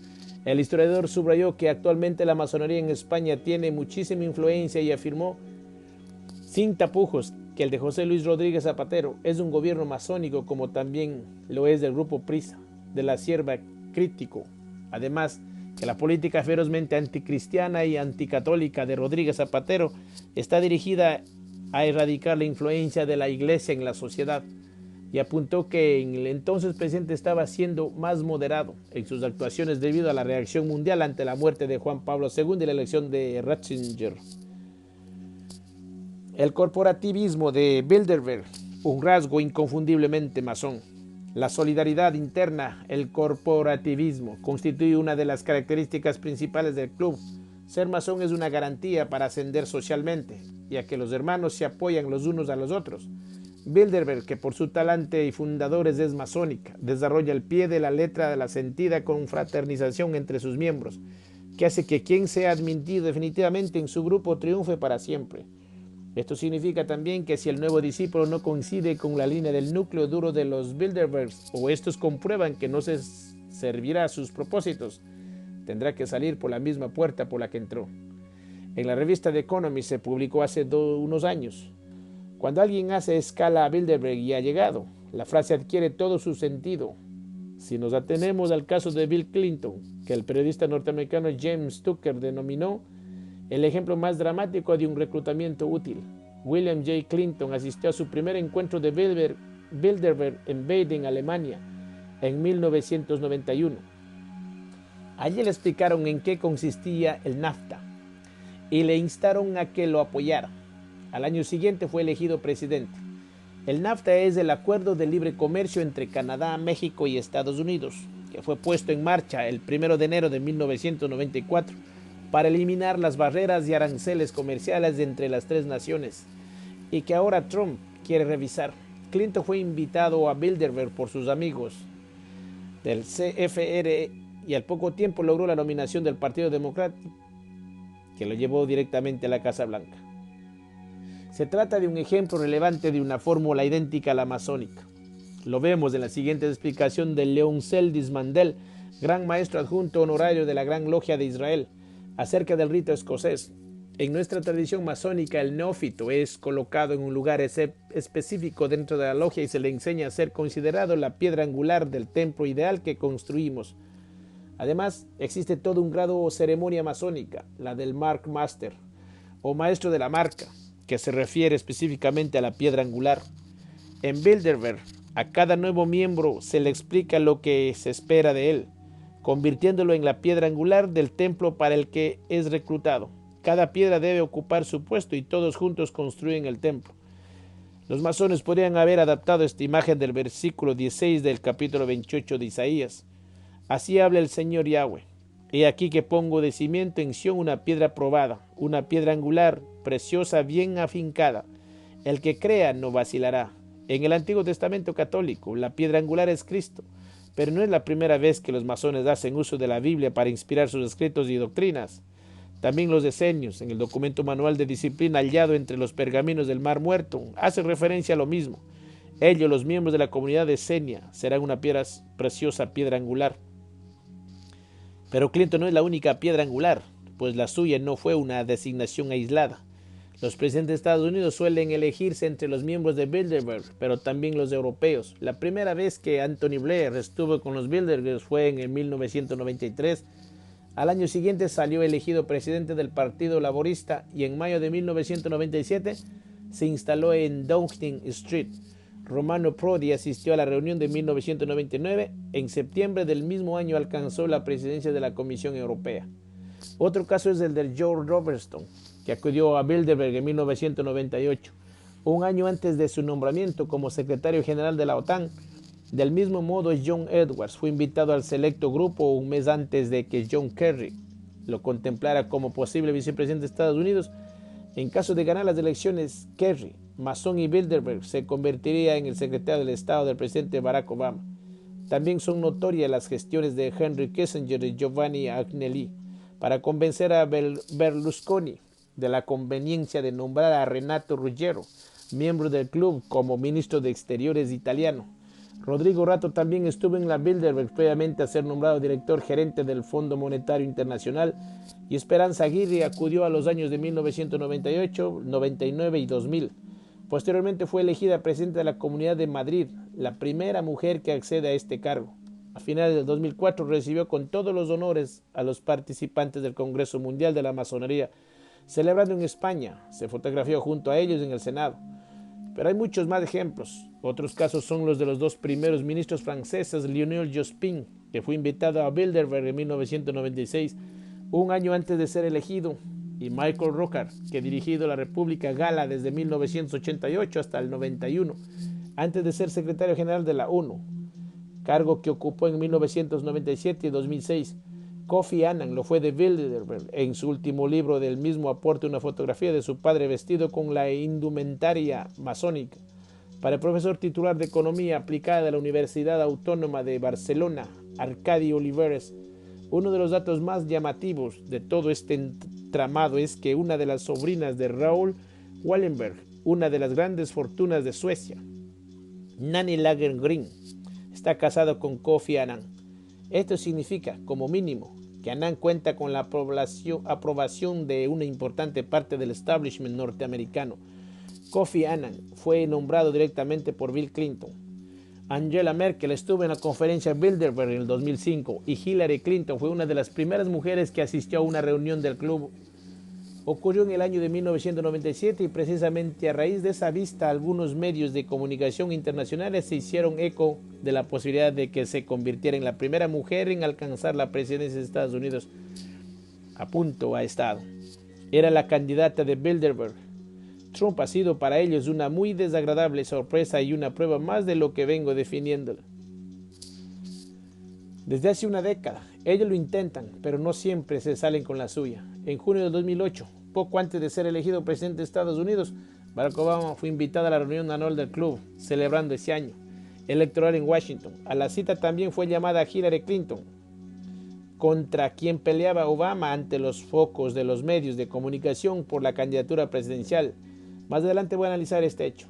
El historiador subrayó que actualmente la masonería en España tiene muchísima influencia y afirmó sin tapujos que el de José Luis Rodríguez Zapatero es un gobierno masónico, como también lo es del grupo Prisa, De la Sierva crítico. Además, que la política ferozmente anticristiana y anticatólica de Rodríguez Zapatero está dirigida a erradicar la influencia de la Iglesia en la sociedad y apuntó que el entonces presidente estaba siendo más moderado en sus actuaciones debido a la reacción mundial ante la muerte de Juan Pablo II y la elección de Ratzinger. El corporativismo de Bilderberg, un rasgo inconfundiblemente masón. La solidaridad interna, el corporativismo, constituye una de las características principales del club. Ser masón es una garantía para ascender socialmente, ya que los hermanos se apoyan los unos a los otros. Bilderberg, que por su talante y fundadores es masónica, desarrolla al pie de la letra de la sentida confraternización entre sus miembros, que hace que quien sea admitido definitivamente en su grupo triunfe para siempre. Esto significa también que si el nuevo discípulo no coincide con la línea del núcleo duro de los Bilderbergs o estos comprueban que no se servirá a sus propósitos, tendrá que salir por la misma puerta por la que entró. En la revista The Economist se publicó hace unos años. Cuando alguien hace escala a Bilderberg y ha llegado, la frase adquiere todo su sentido. Si nos atenemos al caso de Bill Clinton, que el periodista norteamericano James Tucker denominó el ejemplo más dramático de un reclutamiento útil. William J. Clinton asistió a su primer encuentro de Bilderberg en Baden, Alemania, en 1991. Allí le explicaron en qué consistía el NAFTA y le instaron a que lo apoyara. Al año siguiente fue elegido presidente. El NAFTA es el acuerdo de libre comercio entre Canadá, México y Estados Unidos, que fue puesto en marcha el 1 de enero de 1994 para eliminar las barreras y aranceles comerciales entre las tres naciones y que ahora Trump quiere revisar. Clinton fue invitado a Bilderberg por sus amigos del CFR y al poco tiempo logró la nominación del Partido Democrático, que lo llevó directamente a la Casa Blanca. Se trata de un ejemplo relevante de una fórmula idéntica a la masónica. Lo vemos en la siguiente explicación de Leon Seldis Mandel, gran maestro adjunto honorario de la Gran Logia de Israel, acerca del rito escocés. En nuestra tradición masónica, el neófito es colocado en un lugar específico dentro de la logia y se le enseña a ser considerado la piedra angular del templo ideal que construimos. Además, existe todo un grado o ceremonia masónica, la del Mark Master, o maestro de la marca, que se refiere específicamente a la piedra angular. En Bilderberg, a cada nuevo miembro se le explica lo que se espera de él, convirtiéndolo en la piedra angular del templo para el que es reclutado. Cada piedra debe ocupar su puesto y todos juntos construyen el templo. Los masones podrían haber adaptado esta imagen del versículo 16 del capítulo 28 de Isaías. Así habla el Señor Yahweh. He aquí que pongo de cimiento en Sión una piedra probada, una piedra angular, preciosa, bien afincada. El que crea no vacilará. En el Antiguo Testamento católico, la piedra angular es Cristo. Pero no es la primera vez que los masones hacen uso de la Biblia para inspirar sus escritos y doctrinas. También los esenios, en el documento manual de disciplina hallado entre los pergaminos del Mar Muerto, hacen referencia a lo mismo. Ellos, los miembros de la comunidad de Esenia, serán una preciosa piedra angular. Pero Clinton no es la única piedra angular, pues la suya no fue una designación aislada. Los presidentes de Estados Unidos suelen elegirse entre los miembros de Bilderberg, pero también los europeos. La primera vez que Anthony Blair estuvo con los Bilderberg fue en el 1993. Al año siguiente salió elegido presidente del Partido Laborista y en mayo de 1997 se instaló en Downing Street. Romano Prodi asistió a la reunión de 1999. En septiembre del mismo año alcanzó la presidencia de la Comisión Europea. Otro caso es el de George Robertson, que acudió a Bilderberg en 1998, un año antes de su nombramiento como secretario general de la OTAN. Del mismo modo, John Edwards fue invitado al selecto grupo un mes antes de que John Kerry lo contemplara como posible vicepresidente de Estados Unidos. En caso de ganar las elecciones, Kerry, masón y Bilderberg se convertiría en el secretario del Estado del presidente Barack Obama. También son notorias las gestiones de Henry Kissinger y Giovanni Agnelli para convencer a Berlusconi de la conveniencia de nombrar a Renato Ruggiero, miembro del club, como ministro de Exteriores italiano. Rodrigo Rato también estuvo en la Bilderberg previamente a ser nombrado director gerente del Fondo Monetario Internacional, y Esperanza Aguirre acudió a los años de 1998, 99 y 2000. Posteriormente fue elegida presidenta de la Comunidad de Madrid, la primera mujer que accede a este cargo. A finales del 2004 recibió con todos los honores a los participantes del Congreso Mundial de la Masonería, celebrando en España. Se fotografió junto a ellos en el Senado. Pero hay muchos más ejemplos. Otros casos son los de los dos primeros ministros franceses, Lionel Jospin, que fue invitado a Bilderberg en 1996, un año antes de ser elegido, y Michael Rocard, que ha dirigido la República Gala desde 1988 hasta el 91, antes de ser secretario general de la ONU, cargo que ocupó en 1997 y 2006. Kofi Annan lo fue de Bilderberg. En su último libro del mismo aporta una fotografía de su padre vestido con la indumentaria masónica. Para el profesor titular de Economía Aplicada de la Universidad Autónoma de Barcelona, Arcadi Oliveres, uno de los datos más llamativos de todo este entramado es que una de las sobrinas de Raoul Wallenberg, una de las grandes fortunas de Suecia, Nanny Lagergren, está casado con Kofi Annan. Esto significa, como mínimo, que Annan cuenta con la aprobación de una importante parte del establishment norteamericano. Kofi Annan fue nombrado directamente por Bill Clinton. Angela Merkel estuvo en la conferencia Bilderberg en el 2005 y Hillary Clinton fue una de las primeras mujeres que asistió a una reunión del club. Ocurrió en el año de 1997 y precisamente a raíz de esa vista algunos medios de comunicación internacionales se hicieron eco de la posibilidad de que se convirtiera en la primera mujer en alcanzar la presidencia de Estados Unidos. A punto ha estado. Era la candidata de Bilderberg. Trump ha sido para ellos una muy desagradable sorpresa y una prueba más de lo que vengo definiéndola. Desde hace una década, ellos lo intentan, pero no siempre se salen con la suya. En junio de 2008, poco antes de ser elegido presidente de Estados Unidos, Barack Obama fue invitado a la reunión anual del club, celebrando ese año electoral en Washington. A la cita también fue llamada Hillary Clinton, contra quien peleaba Obama ante los focos de los medios de comunicación por la candidatura presidencial. Más adelante voy a analizar este hecho.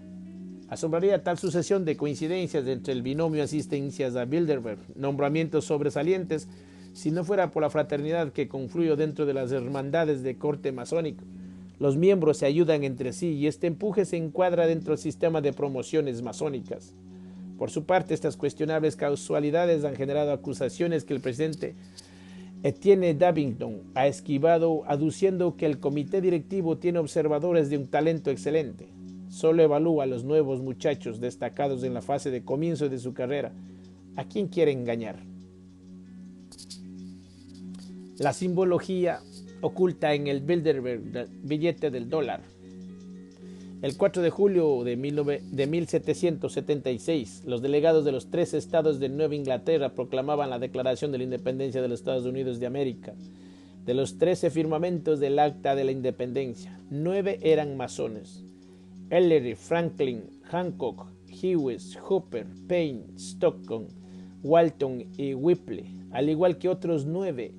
Asombraría tal sucesión de coincidencias entre el binomio asistencias a Bilderberg, nombramientos sobresalientes, si no fuera por la fraternidad que confluyó dentro de las hermandades de corte masónico. Los miembros se ayudan entre sí y este empuje se encuadra dentro del sistema de promociones masónicas. Por su parte, estas cuestionables casualidades han generado acusaciones que el presidente Etienne Davington ha esquivado, aduciendo que el comité directivo tiene observadores de un talento excelente. Solo evalúa a los nuevos muchachos destacados en la fase de comienzo de su carrera. ¿A quién quiere engañar? La simbología oculta en el Bilderberg billete del dólar. El 4 de julio de 1776, los delegados de los 13 estados de Nueva Inglaterra proclamaban la Declaración de la Independencia de los Estados Unidos de América. De los 13 firmamentos del Acta de la Independencia, 9 eran masones. Ellery, Franklin, Hancock, Hughes, Hooper, Payne, Stockton, Walton y Whipple, al igual que otros 9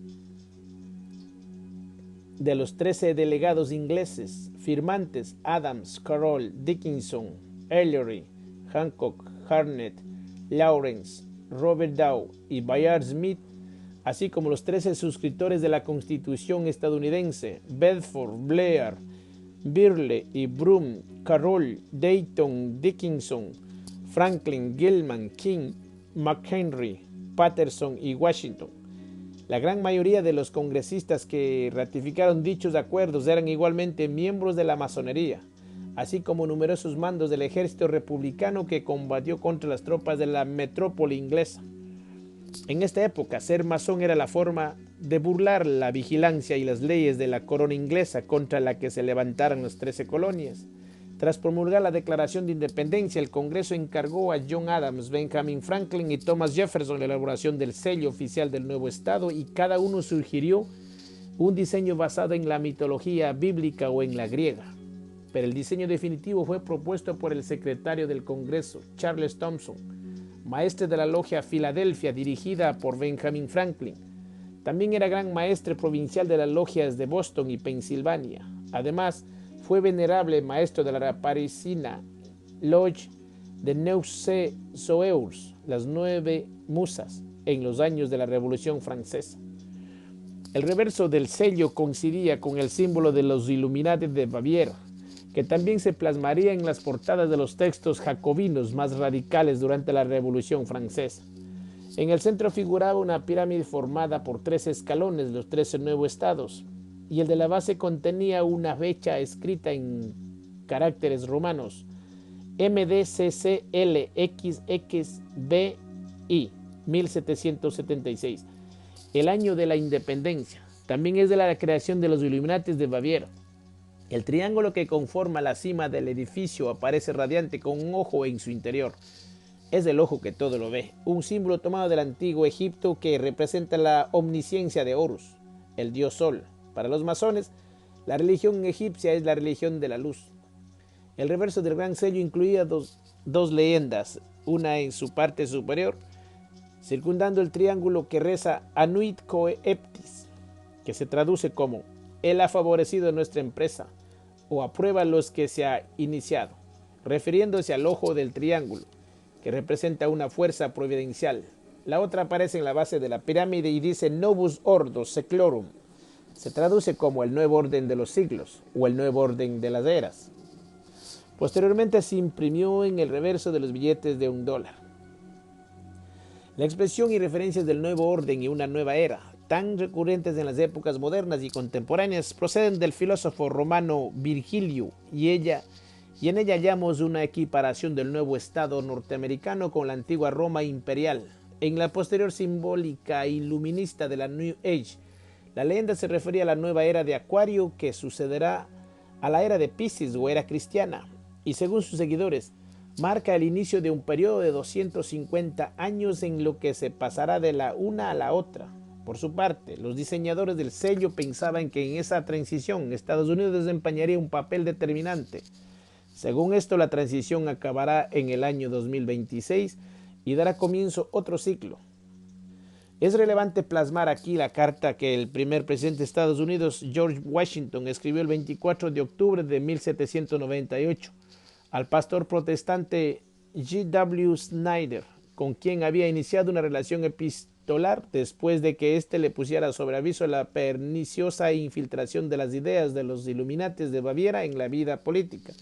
de los 13 delegados ingleses firmantes: Adams, Carroll, Dickinson, Ellery, Hancock, Harnett, Lawrence, Robert Dow y Bayard Smith, así como los 13 suscriptores de la Constitución estadounidense: Bedford, Blair, Birley y Brum, Carroll, Dayton, Dickinson, Franklin, Gilman, King, McHenry, Patterson y Washington. La gran mayoría de los congresistas que ratificaron dichos acuerdos eran igualmente miembros de la masonería, así como numerosos mandos del ejército republicano que combatió contra las tropas de la metrópoli inglesa. En esta época, ser masón era la forma de burlar la vigilancia y las leyes de la corona inglesa contra la que se levantaron las 13 colonias. Tras promulgar la Declaración de Independencia, el Congreso encargó a John Adams, Benjamin Franklin y Thomas Jefferson la elaboración del sello oficial del nuevo Estado, y cada uno sugirió un diseño basado en la mitología bíblica o en la griega. Pero el diseño definitivo fue propuesto por el secretario del Congreso, Charles Thompson, maestre de la logia Filadelfia dirigida por Benjamin Franklin. También era gran maestre provincial de las logias de Boston y Pensilvania. Además, fue venerable maestro de la parisina Lodge de Neuchâtel, las 9 musas, en los años de la Revolución Francesa. El reverso del sello coincidía con el símbolo de los Illuminati de Baviera, que también se plasmaría en las portadas de los textos jacobinos más radicales durante la Revolución Francesa. En el centro figuraba una pirámide formada por 13 escalones, los 13 nuevos estados. y el de la base contenía una fecha escrita en caracteres romanos, MDCCLXXBI 1776, el año de la independencia. También es de la creación de los Illuminatis de Baviera. El triángulo que conforma la cima del edificio aparece radiante con un ojo en su interior. Es el ojo que todo lo ve, un símbolo tomado del antiguo Egipto que representa la omnisciencia de Horus, el dios Sol. Para los masones, la religión egipcia es la religión de la luz. El reverso del gran sello incluía dos leyendas, una en su parte superior, circundando el triángulo que reza Anuit Coeptis, que se traduce como Él ha favorecido nuestra empresa, o aprueba los que se ha iniciado, refiriéndose al ojo del triángulo, que representa una fuerza providencial. La otra aparece en la base de la pirámide y dice Novus Ordo Seclorum. Se traduce como el nuevo orden de los siglos o el nuevo orden de las eras. Posteriormente se imprimió en el reverso de los billetes de $1. La expresión y referencias del nuevo orden y una nueva era, tan recurrentes en las épocas modernas y contemporáneas, proceden del filósofo romano Virgilio y en ella hallamos una equiparación del nuevo Estado norteamericano con la antigua Roma imperial. En la posterior simbólica iluminista de la New Age, la leyenda se refería a la nueva era de Acuario que sucederá a la era de Piscis o era cristiana, y según sus seguidores, marca el inicio de un periodo de 250 años en lo que se pasará de la una a la otra. Por su parte, los diseñadores del sello pensaban que en esa transición Estados Unidos desempeñaría un papel determinante. Según esto, la transición acabará en el año 2026 y dará comienzo otro ciclo. Es relevante plasmar aquí la carta que el primer presidente de Estados Unidos, George Washington, escribió el 24 de octubre de 1798 al pastor protestante G.W. Snyder, con quien había iniciado una relación epistolar después de que éste le pusiera sobre aviso la perniciosa infiltración de las ideas de los Illuminatis de Baviera en la vida política,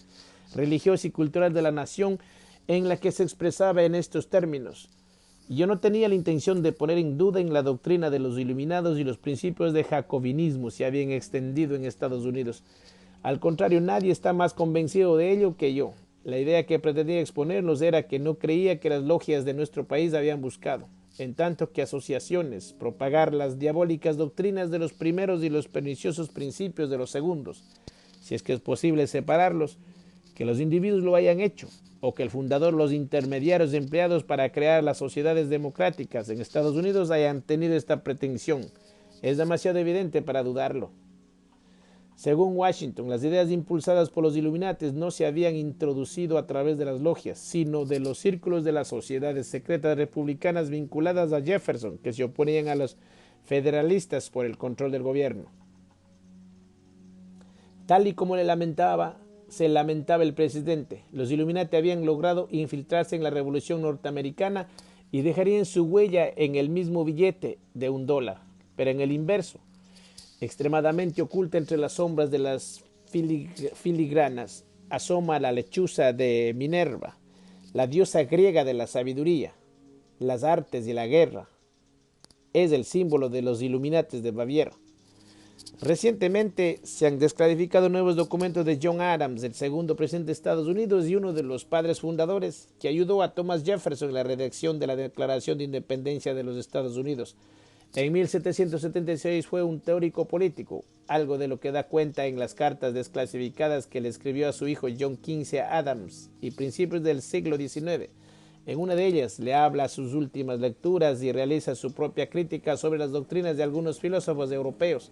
religiosa y cultural de la nación, en la que se expresaba en estos términos. Yo no tenía la intención de poner en duda en la doctrina de los iluminados y los principios de jacobinismo se habían extendido en Estados Unidos. Al contrario, nadie está más convencido de ello que yo. La idea que pretendía exponernos era que no creía que las logias de nuestro país habían buscado, en tanto que asociaciones, propagar las diabólicas doctrinas de los primeros y los perniciosos principios de los segundos, si es que es posible separarlos, que los individuos lo hayan hecho, o que el fundador, los intermediarios empleados para crear las sociedades democráticas en Estados Unidos hayan tenido esta pretensión. Es demasiado evidente para dudarlo. Según Washington, las ideas impulsadas por los Illuminatis no se habían introducido a través de las logias, sino de los círculos de las sociedades secretas republicanas vinculadas a Jefferson, que se oponían a los federalistas por el control del gobierno. Tal y como se lamentaba el presidente, los Illuminati habían logrado infiltrarse en la Revolución Norteamericana y dejarían su huella en el mismo billete de $1, pero en el inverso, extremadamente oculta entre las sombras de las filigranas, asoma la lechuza de Minerva, la diosa griega de la sabiduría, las artes y la guerra. Es el símbolo de los Illuminatis de Baviera. Recientemente se han desclasificado nuevos documentos de John Adams, el segundo presidente de Estados Unidos y uno de los padres fundadores, que ayudó a Thomas Jefferson en la redacción de la Declaración de Independencia de los Estados Unidos. En 1776 fue un teórico político, algo de lo que da cuenta en las cartas desclasificadas que le escribió a su hijo John XV Adams y principios del siglo XIX. En una de ellas le habla sus últimas lecturas y realiza su propia crítica sobre las doctrinas de algunos filósofos europeos.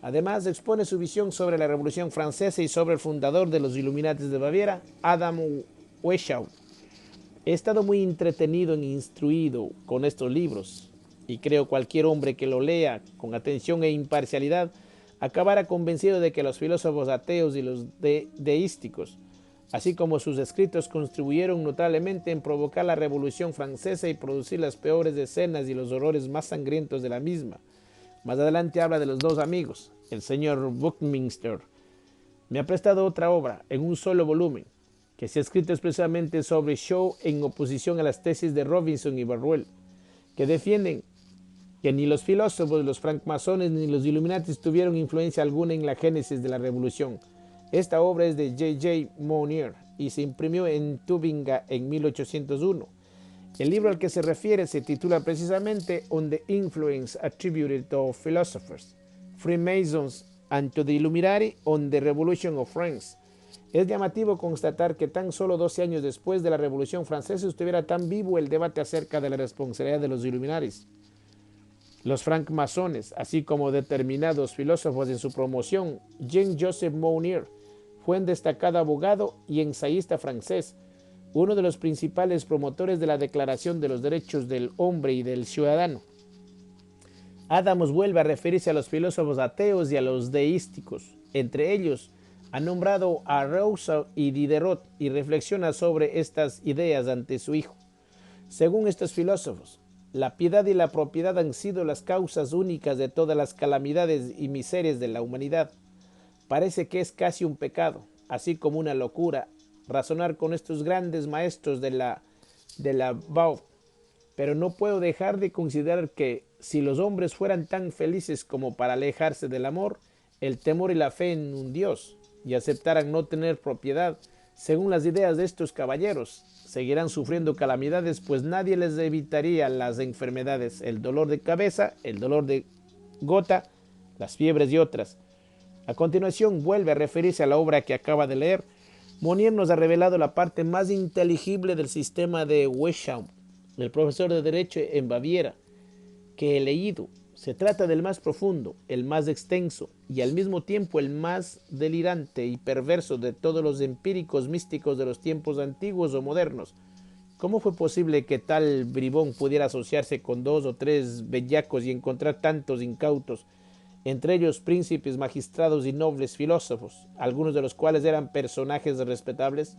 Además, expone su visión sobre la Revolución Francesa y sobre el fundador de los Illuminatis de Baviera, Adam Weishaupt. He estado muy entretenido e instruido con estos libros y creo cualquier hombre que lo lea con atención e imparcialidad acabará convencido de que los filósofos ateos y los deísticos, así como sus escritos, contribuyeron notablemente en provocar la Revolución Francesa y producir las peores escenas y los horrores más sangrientos de la misma. Más adelante habla de los dos amigos. El señor Buckminster me ha prestado otra obra en un solo volumen, que se ha escrito expresamente sobre Shaw en oposición a las tesis de Robinson y Barruel, que defienden que ni los filósofos, los francmasones ni los Illuminati tuvieron influencia alguna en la génesis de la revolución. Esta obra es de J.J. Mounier y se imprimió en Tubinga en 1801. El libro al que se refiere se titula precisamente On the Influence Attributed to Philosophers, Freemasons and to the Illuminati on the Revolution of France. Es llamativo constatar que tan solo 12 años después de la Revolución Francesa estuviera tan vivo el debate acerca de la responsabilidad de los Illuminatis. Los francmasones, así como determinados filósofos en su promoción, Jean-Joseph Mounier fue un destacado abogado y ensayista francés, uno de los principales promotores de la Declaración de los Derechos del Hombre y del Ciudadano. Adams vuelve a referirse a los filósofos ateos y a los deísticos. Entre ellos, ha nombrado a Rousseau y Diderot y reflexiona sobre estas ideas ante su hijo. Según estos filósofos, la piedad y la propiedad han sido las causas únicas de todas las calamidades y miserias de la humanidad. Parece que es casi un pecado, así como una locura, razonar con estos grandes maestros de la Baud, pero no puedo dejar de considerar que si los hombres fueran tan felices como para alejarse del amor, el temor y la fe en un Dios, y aceptaran no tener propiedad, según las ideas de estos caballeros, seguirán sufriendo calamidades, pues nadie les evitaría las enfermedades, el dolor de cabeza, el dolor de gota, las fiebres y otras. A continuación vuelve a referirse a la obra que acaba de leer. Mounier nos ha revelado la parte más inteligible del sistema de Weishaupt, el profesor de Derecho en Baviera, que he leído. Se trata del más profundo, el más extenso y al mismo tiempo el más delirante y perverso de todos los empíricos místicos de los tiempos antiguos o modernos. ¿Cómo fue posible que tal bribón pudiera asociarse con 2 o 3 bellacos y encontrar tantos incautos, entre ellos príncipes, magistrados y nobles filósofos, algunos de los cuales eran personajes respetables?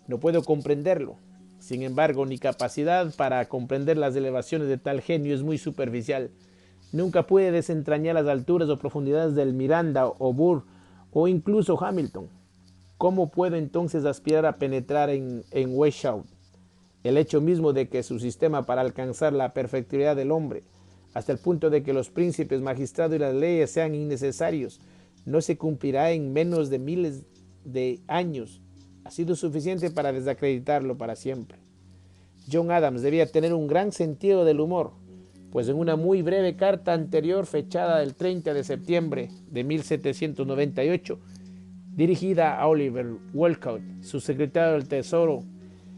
No puedo comprenderlo. Sin embargo, mi capacidad para comprender las elevaciones de tal genio es muy superficial. Nunca pude desentrañar las alturas o profundidades del Miranda o Burr o incluso Hamilton. ¿Cómo puedo entonces aspirar a penetrar en Weishaupt? El hecho mismo de que su sistema para alcanzar la perfectibilidad del hombre, hasta el punto de que los príncipes, magistrados y las leyes sean innecesarios, no se cumplirá en menos de miles de años, ha sido suficiente para desacreditarlo para siempre. John Adams debía tener un gran sentido del humor, pues en una muy breve carta anterior, fechada el 30 de septiembre de 1798, dirigida a Oliver Wolcott, su secretario del Tesoro,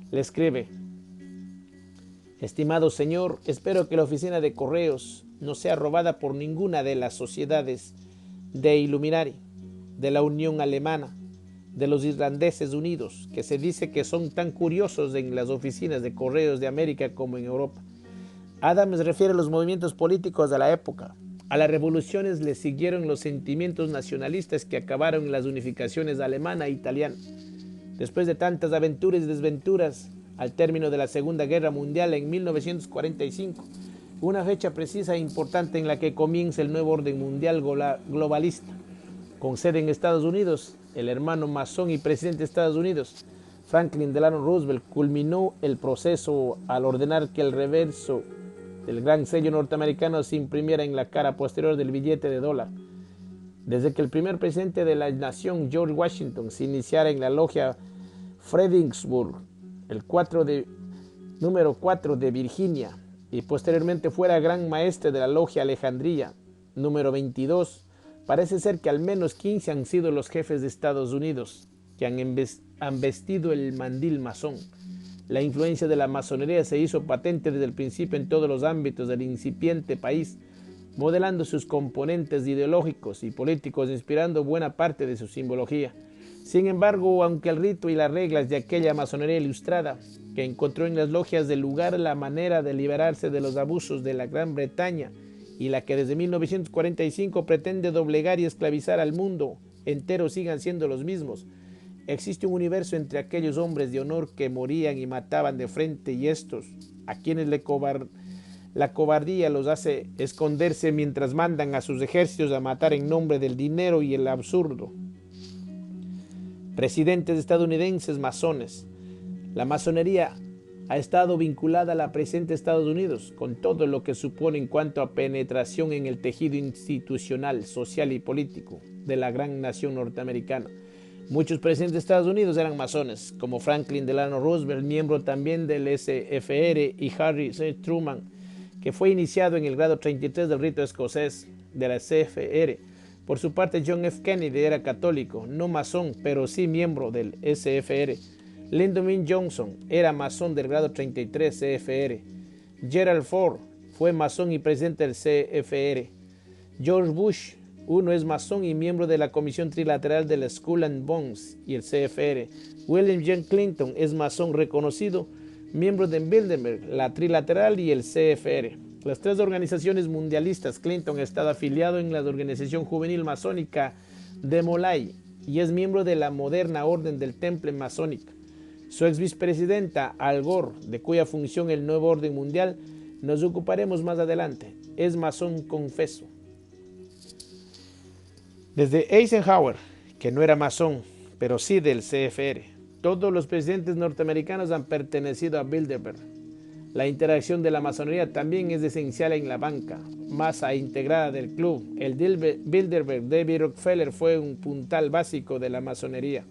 le escribe: Estimado señor, espero que la oficina de correos no sea robada por ninguna de las sociedades de Illuminati, de la Unión Alemana, de los Irlandeses Unidos, que se dice que son tan curiosos en las oficinas de correos de América como en Europa. Adams refiere a los movimientos políticos de la época. A las revoluciones le siguieron los sentimientos nacionalistas que acabaron en las unificaciones alemana e italiana. Después de tantas aventuras y desventuras, al término de la Segunda Guerra Mundial en 1945, una fecha precisa e importante en la que comienza el nuevo orden mundial globalista, con sede en Estados Unidos, el hermano masón y presidente de Estados Unidos, Franklin Delano Roosevelt, culminó el proceso al ordenar que el reverso del gran sello norteamericano se imprimiera en la cara posterior del billete de dólar. Desde que el primer presidente de la nación, George Washington, se iniciara en la logia Fredericksburg, número 4 de Virginia, y posteriormente fuera gran maestre de la logia Alejandría, número 22, parece ser que al menos 15 han sido los jefes de Estados Unidos que han vestido el mandil masón. La influencia de la masonería se hizo patente desde el principio en todos los ámbitos del incipiente país, modelando sus componentes ideológicos y políticos, inspirando buena parte de su simbología. Sin embargo, aunque el rito y las reglas de aquella masonería ilustrada, que encontró en las logias del lugar la manera de liberarse de los abusos de la Gran Bretaña, y la que desde 1945 pretende doblegar y esclavizar al mundo entero, sigan siendo los mismos. Existe un universo entre aquellos hombres de honor que morían y mataban de frente y estos, a quienes la cobardía los hace esconderse mientras mandan a sus ejércitos a matar en nombre del dinero y el absurdo. Presidentes estadounidenses masones. La masonería ha estado vinculada a la presente Estados Unidos, con todo lo que supone en cuanto a penetración en el tejido institucional, social y político de la gran nación norteamericana. Muchos presidentes de Estados Unidos eran masones, como Franklin Delano Roosevelt, miembro también del SFR, y Harry C. Truman, que fue iniciado en el grado 33 del rito escocés de la SFR. Por su parte, John F. Kennedy era católico, no masón, pero sí miembro del SFR. Lyndon B. Johnson era masón del grado 33 CFR. Gerald Ford fue masón y presidente del CFR. George Bush I es masón y miembro de la Comisión Trilateral del Skull and Bones y el CFR. William J. Clinton es masón reconocido, miembro de Bilderberg, la Trilateral y el CFR. Las tres organizaciones mundialistas. Clinton ha estado afiliado en la organización juvenil masónica de Molay y es miembro de la moderna Orden del Temple Masónica. Su ex vicepresidenta Al Gore, de cuya función el nuevo orden mundial nos ocuparemos más adelante, es masón confeso. Desde Eisenhower, que no era masón, pero sí del CFR, todos los presidentes norteamericanos han pertenecido a Bilderberg. La interacción de la masonería también es esencial en la banca, masa integrada del club. El Bilderberg David Rockefeller fue un puntal básico de la masonería.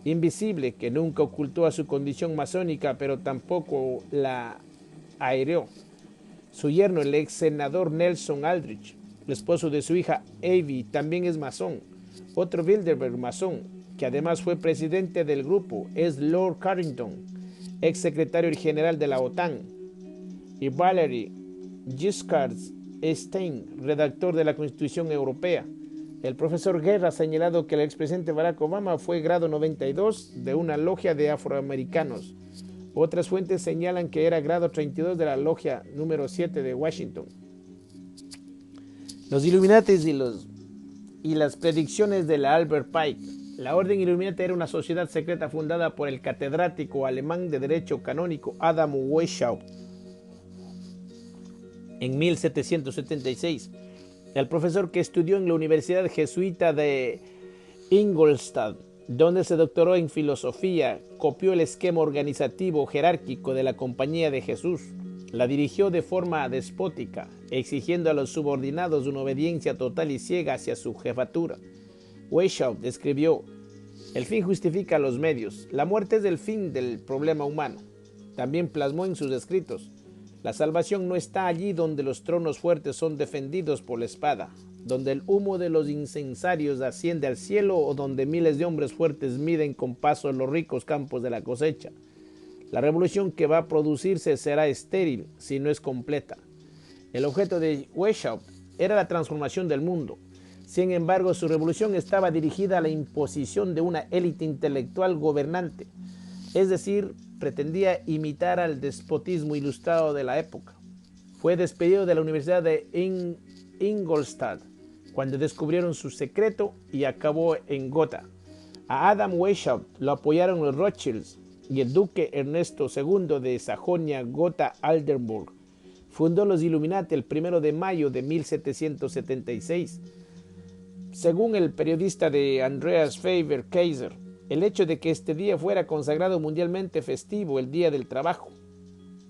Invisible, que nunca ocultó a su condición masónica, pero tampoco la aireó. Su yerno, el ex senador Nelson Aldrich, el esposo de su hija Avi, también es masón. Otro Bilderberg masón, que además fue presidente del grupo, es Lord Carrington, ex secretario general de la OTAN, y Valery Giscard d'Estaing, redactor de la Constitución Europea. El profesor Guerra ha señalado que el expresidente Barack Obama fue grado 92 de una logia de afroamericanos. Otras fuentes señalan que era grado 32 de la logia número 7 de Washington. Los Illuminatis y las predicciones de la Albert Pike. La Orden Illuminati era una sociedad secreta fundada por el catedrático alemán de Derecho Canónico Adam Weishaupt en 1776. El profesor que estudió en la Universidad Jesuita de Ingolstadt, donde se doctoró en filosofía, copió el esquema organizativo jerárquico de la Compañía de Jesús. La dirigió de forma despótica, exigiendo a los subordinados una obediencia total y ciega hacia su jefatura. Weishaupt escribió: el fin justifica los medios. La muerte es el fin del problema humano. También plasmó en sus escritos: la salvación no está allí donde los tronos fuertes son defendidos por la espada, donde el humo de los incensarios asciende al cielo o donde miles de hombres fuertes miden con paso los ricos campos de la cosecha. La revolución que va a producirse será estéril si no es completa. El objeto de Weishaupt era la transformación del mundo. Sin embargo, su revolución estaba dirigida a la imposición de una élite intelectual gobernante, es decir, pretendía imitar al despotismo ilustrado de la época. Fue despedido de la Universidad de Ingolstadt cuando descubrieron su secreto y acabó en Gotha. A Adam Weishaupt lo apoyaron los Rothschilds y el duque Ernesto II de Sajonia-Gotha-Altenburg. Fundó los Illuminati el 1 de mayo de 1776. Según el periodista de Andreas Faber-Kaiser, el hecho de que este día fuera consagrado mundialmente festivo, el Día del Trabajo,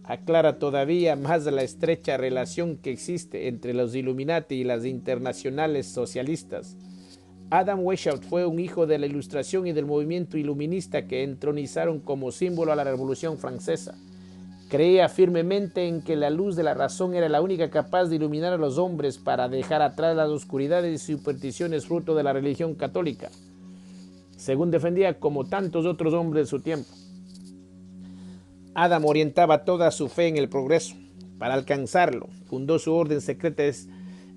aclara todavía más la estrecha relación que existe entre los Illuminati y las internacionales socialistas. Adam Weishaupt fue un hijo de la Ilustración y del movimiento iluminista que entronizaron como símbolo a la Revolución Francesa. Creía firmemente en que la luz de la razón era la única capaz de iluminar a los hombres para dejar atrás las oscuridades y supersticiones fruto de la religión católica, según defendía como tantos otros hombres de su tiempo. Adam orientaba toda su fe en el progreso. Para alcanzarlo, fundó su orden secreta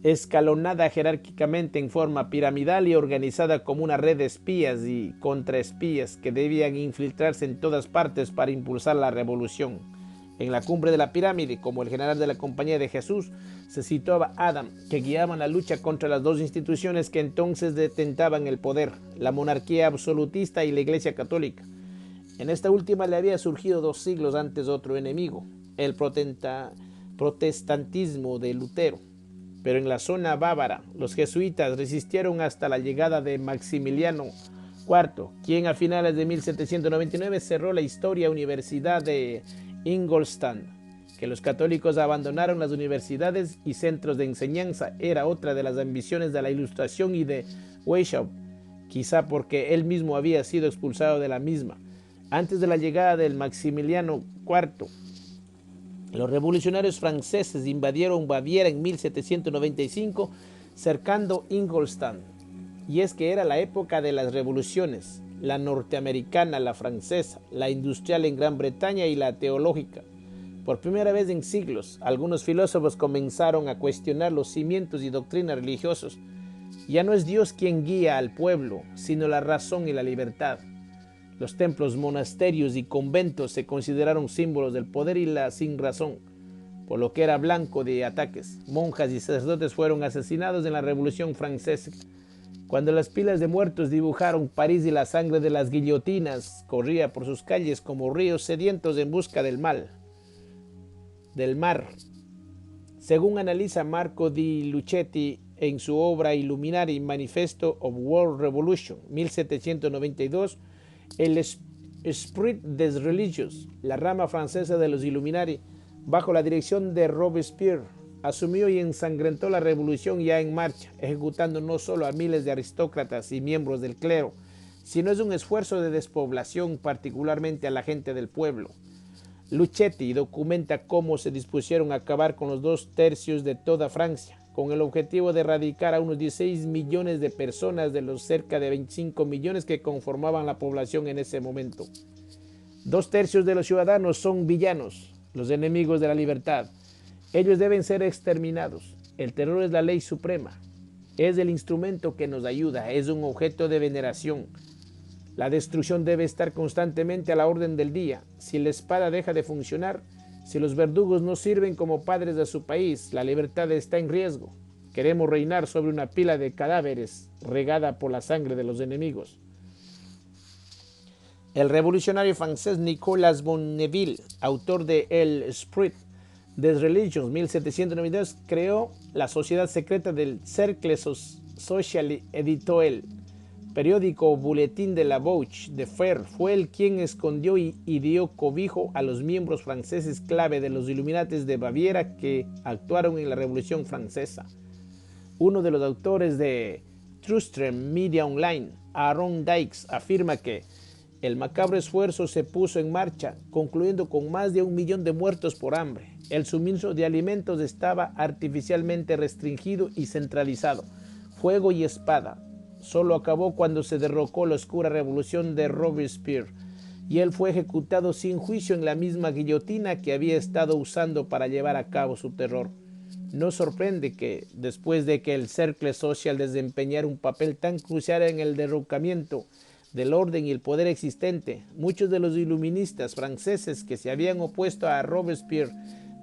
escalonada jerárquicamente en forma piramidal y organizada como una red de espías y contraespías que debían infiltrarse en todas partes para impulsar la revolución. En la cumbre de la pirámide, como el general de la Compañía de Jesús, se situaba Adam, que guiaba la lucha contra las dos instituciones que entonces detentaban el poder, la monarquía absolutista y la Iglesia Católica. En esta última le había surgido 2 siglos antes otro enemigo, el protestantismo de Lutero. Pero en la zona bávara, los jesuitas resistieron hasta la llegada de Maximiliano Cuarto, quien a finales de 1799 cerró la historia Universidad de Ingolstadt. Que los católicos abandonaron las universidades y centros de enseñanza era otra de las ambiciones de la Ilustración y de Weishaupt, quizá porque él mismo había sido expulsado de la misma. Antes de la llegada del Maximiliano IV, los revolucionarios franceses invadieron Baviera en 1795, cercando Ingolstadt. Y es que era la época de las revoluciones, la norteamericana, la francesa, la industrial en Gran Bretaña y la teológica. Por primera vez en siglos, algunos filósofos comenzaron a cuestionar los cimientos y doctrinas religiosos. Ya no es Dios quien guía al pueblo, sino la razón y la libertad. Los templos, monasterios y conventos se consideraron símbolos del poder y la sinrazón, por lo que era blanco de ataques. Monjas y sacerdotes fueron asesinados en la Revolución Francesa. Cuando las pilas de muertos dibujaron París y la sangre de las guillotinas corría por sus calles como ríos sedientos en busca del mar. Según analiza Marco di Luchetti en su obra Illuminati Manifesto of World Revolution, 1792, el Esprit des Religieux, la rama francesa de los Illuminati, bajo la dirección de Robespierre, asumió y ensangrentó la revolución ya en marcha, ejecutando no solo a miles de aristócratas y miembros del clero, sino es un esfuerzo de despoblación particularmente a la gente del pueblo. Luchetti documenta cómo se dispusieron a acabar con los 2/3 de toda Francia, con el objetivo de erradicar a unos 16 millones de personas de los cerca de 25 millones que conformaban la población en ese momento. 2/3 de los ciudadanos son villanos, los enemigos de la libertad. Ellos deben ser exterminados. El terror es la ley suprema. Es el instrumento que nos ayuda, es un objeto de veneración. La destrucción debe estar constantemente a la orden del día. Si la espada deja de funcionar, si los verdugos no sirven como padres de su país, la libertad está en riesgo. Queremos reinar sobre una pila de cadáveres regada por la sangre de los enemigos. El revolucionario francés Nicolas Bonneville, autor de El Esprit des Religions 1792, creó la sociedad secreta del Cercle Social Editorial, periódico Bulletin de la Bouche de Fer. Fue él quien escondió y dio cobijo a los miembros franceses clave de los Illuminates de Baviera que actuaron en la Revolución Francesa. Uno de los autores de Trustream Media Online, Aaron Dykes, afirma que el macabro esfuerzo se puso en marcha, concluyendo con más de 1 millón de muertos por hambre. El suministro de alimentos estaba artificialmente restringido y centralizado. Fuego y espada. Solo acabó cuando se derrocó la oscura revolución de Robespierre y él fue ejecutado sin juicio en la misma guillotina que había estado usando para llevar a cabo su terror. No sorprende que, después de que el Cercle Social desempeñara un papel tan crucial en el derrocamiento del orden y el poder existente, muchos de los iluministas franceses que se habían opuesto a Robespierre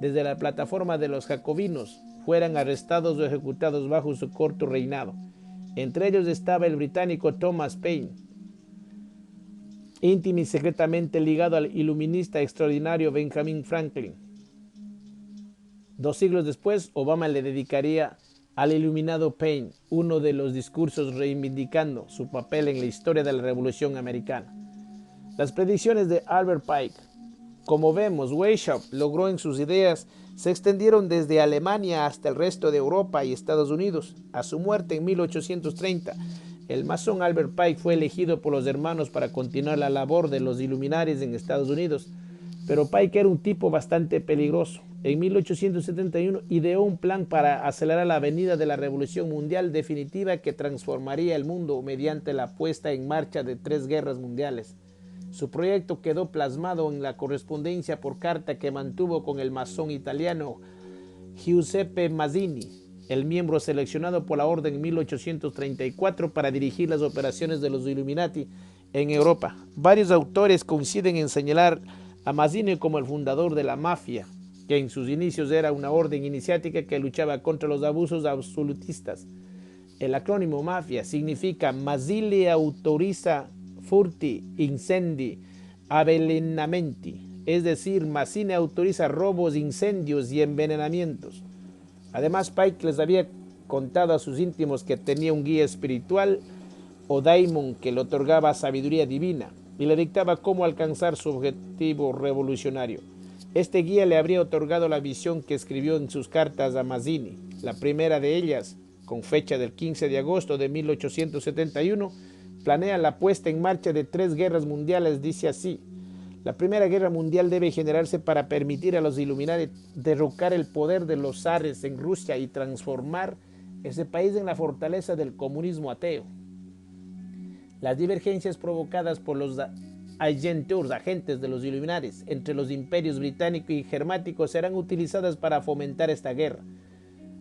desde la plataforma de los jacobinos fueran arrestados o ejecutados bajo su corto reinado. Entre ellos estaba el británico Thomas Paine, íntimo y secretamente ligado al iluminista extraordinario Benjamin Franklin. 2 siglos después, Obama le dedicaría al iluminado Paine uno de los discursos reivindicando su papel en la historia de la Revolución Americana. Las predicciones de Albert Pike. Como vemos, Weishaupt logró en sus ideas se extendieron desde Alemania hasta el resto de Europa y Estados Unidos. A su muerte en 1830, el masón Albert Pike fue elegido por los hermanos para continuar la labor de los Illuminatis en Estados Unidos. Pero Pike era un tipo bastante peligroso. En 1871 ideó un plan para acelerar la venida de la Revolución Mundial definitiva que transformaría el mundo mediante la puesta en marcha de 3 guerras mundiales. Su proyecto quedó plasmado en la correspondencia por carta que mantuvo con el masón italiano Giuseppe Mazzini, el miembro seleccionado por la Orden en 1834 para dirigir las operaciones de los Illuminati en Europa. Varios autores coinciden en señalar a Mazzini como el fundador de la mafia, que en sus inicios era una orden iniciática que luchaba contra los abusos absolutistas. El acrónimo mafia significa Mazzini autorizza furti, incendi, avvelenamenti, es decir, Mazzini autoriza robos, incendios y envenenamientos. Además, Pike les había contado a sus íntimos que tenía un guía espiritual o daimon que le otorgaba sabiduría divina y le dictaba cómo alcanzar su objetivo revolucionario. Este guía le habría otorgado la visión que escribió en sus cartas a Mazzini. La primera de ellas, con fecha del 15 de agosto de 1871, planea la puesta en marcha de 3 guerras mundiales. Dice así: la Primera Guerra Mundial debe generarse para permitir a los Illuminati derrocar el poder de los zares en Rusia y transformar ese país en la fortaleza del comunismo ateo. Las divergencias provocadas por los agentes de los Illuminati entre los imperios británico y germánico serán utilizadas para fomentar esta guerra.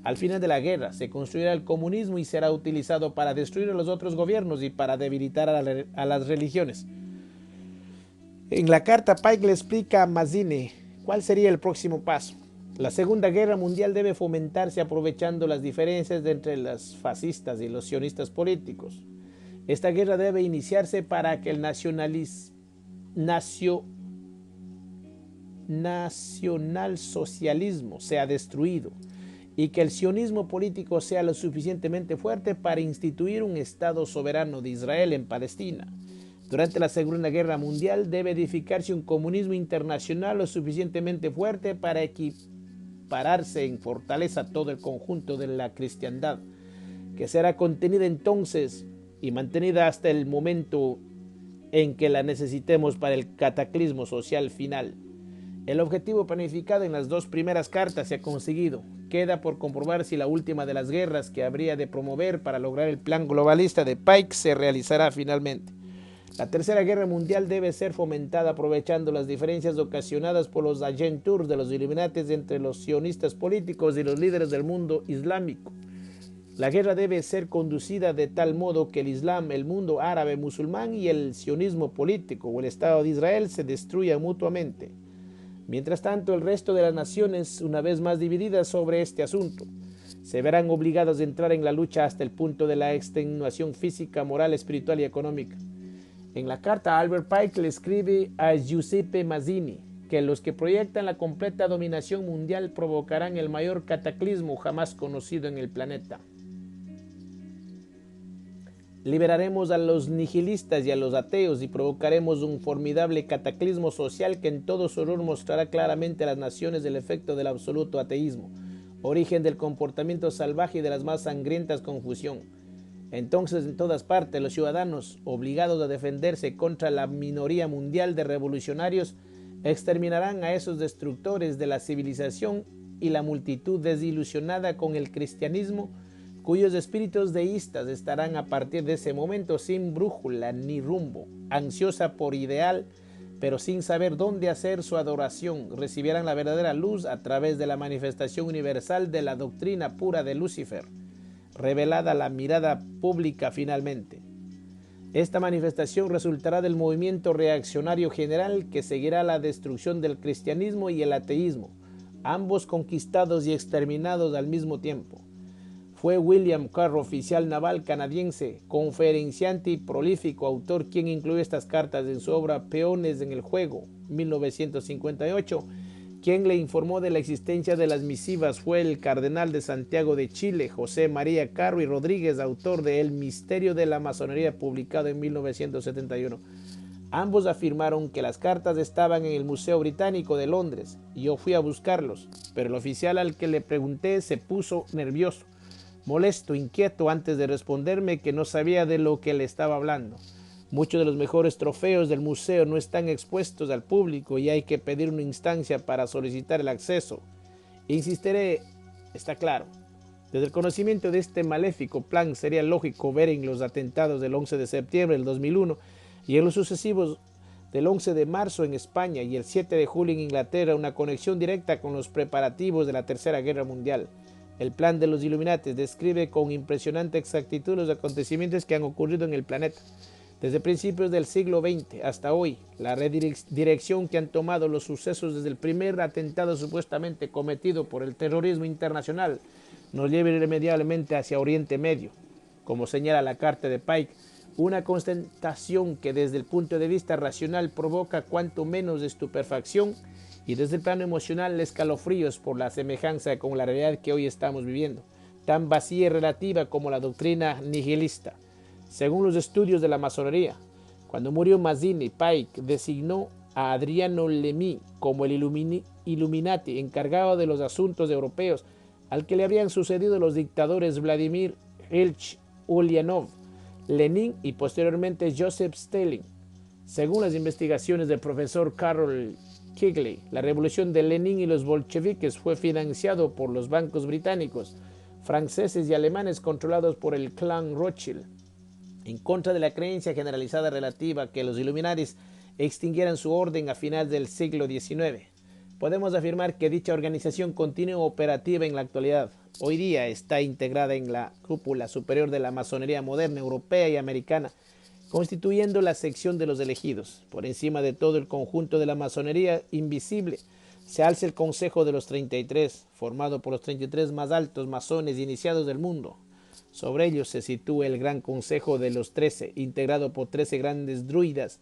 Al final de la guerra se construirá el comunismo y será utilizado para destruir a los otros gobiernos y para debilitar a las religiones. En la carta, Pike le explica a Mazzini cuál sería el próximo paso. La Segunda Guerra Mundial debe fomentarse aprovechando las diferencias entre los fascistas y los sionistas políticos. Esta guerra debe iniciarse para que el nacionalsocialismo sea destruido y que el sionismo político sea lo suficientemente fuerte para instituir un Estado soberano de Israel en Palestina. Durante la Segunda Guerra Mundial debe edificarse un comunismo internacional lo suficientemente fuerte para equipararse en fortaleza todo el conjunto de la cristiandad, que será contenida entonces y mantenida hasta el momento en que la necesitemos para el cataclismo social final. El objetivo planificado en las 2 primeras cartas se ha conseguido. Queda por comprobar si la última de las guerras que habría de promover para lograr el plan globalista de Pike se realizará finalmente. La Tercera Guerra Mundial debe ser fomentada aprovechando las diferencias ocasionadas por los agentures de los Illuminati entre los sionistas políticos y los líderes del mundo islámico. La guerra debe ser conducida de tal modo que el Islam, el mundo árabe musulmán y el sionismo político o el Estado de Israel se destruyan mutuamente. Mientras tanto, el resto de las naciones, una vez más divididas sobre este asunto, se verán obligadas a entrar en la lucha hasta el punto de la extenuación física, moral, espiritual y económica. En la carta, Albert Pike le escribe a Giuseppe Mazzini que los que proyectan la completa dominación mundial provocarán el mayor cataclismo jamás conocido en el planeta. Liberaremos a los nihilistas y a los ateos y provocaremos un formidable cataclismo social que en todo su horror mostrará claramente a las naciones el efecto del absoluto ateísmo, origen del comportamiento salvaje y de las más sangrientas confusión. Entonces, en todas partes, los ciudadanos, obligados a defenderse contra la minoría mundial de revolucionarios, exterminarán a esos destructores de la civilización y la multitud desilusionada con el cristianismo, cuyos espíritus deístas estarán a partir de ese momento sin brújula ni rumbo, ansiosa por ideal, pero sin saber dónde hacer su adoración, recibirán la verdadera luz a través de la manifestación universal de la doctrina pura de Lucifer, revelada a la mirada pública finalmente. Esta manifestación resultará del movimiento reaccionario general que seguirá la destrucción del cristianismo y el ateísmo, ambos conquistados y exterminados al mismo tiempo. Fue William Carr, oficial naval canadiense, conferenciante y prolífico autor, quien incluyó estas cartas en su obra Peones en el Juego, 1958. Quien le informó de la existencia de las misivas fue el cardenal de Santiago de Chile, José María Caro y Rodríguez, autor de El misterio de la masonería, publicado en 1971. Ambos afirmaron que las cartas estaban en el Museo Británico de Londres y yo fui a buscarlos, pero el oficial al que le pregunté se puso nervioso, molesto, inquieto antes de responderme que no sabía de lo que le estaba hablando. Muchos de los mejores trofeos del museo no están expuestos al público y hay que pedir una instancia para solicitar el acceso. Insistiré, está claro. Desde el conocimiento de este maléfico plan sería lógico ver en los atentados del 11 de septiembre del 2001 y en los sucesivos del 11 de marzo en España y el 7 de julio en Inglaterra una conexión directa con los preparativos de la Tercera Guerra Mundial. El plan de los Illuminati describe con impresionante exactitud los acontecimientos que han ocurrido en el planeta. Desde principios del siglo XX hasta hoy, la redirección que han tomado los sucesos desde el primer atentado supuestamente cometido por el terrorismo internacional nos lleva irremediablemente hacia Oriente Medio. Como señala la carta de Pike, una constatación que desde el punto de vista racional provoca cuanto menos estupefacción y desde el plano emocional escalofríos por la semejanza con la realidad que hoy estamos viviendo, tan vacía y relativa como la doctrina nihilista. según los estudios de la masonería. Cuando murió Mazzini, Pike designó a Adriano Lemmy como el Illuminati encargado de los asuntos europeos, al que le habían sucedido los dictadores Vladimir Ilich Ulyanov, Lenin y posteriormente Joseph Stalin. Según las investigaciones del profesor Carol Quigley, la revolución de Lenin y los bolcheviques fue financiado por los bancos británicos, franceses y alemanes controlados por el clan Rothschild, en contra de la creencia generalizada relativa a que los Illuminatis extinguieran su orden a finales del siglo XIX. Podemos afirmar que dicha organización continúa operativa en la actualidad. Hoy día está integrada en la cúpula superior de la masonería moderna europea y americana, constituyendo la sección de los elegidos. Por encima de todo el conjunto de la masonería invisible se alza el Consejo de los 33, formado por los 33 más altos masones iniciados del mundo. Sobre ellos se sitúa el Gran Consejo de los 13, integrado por 13 grandes druidas.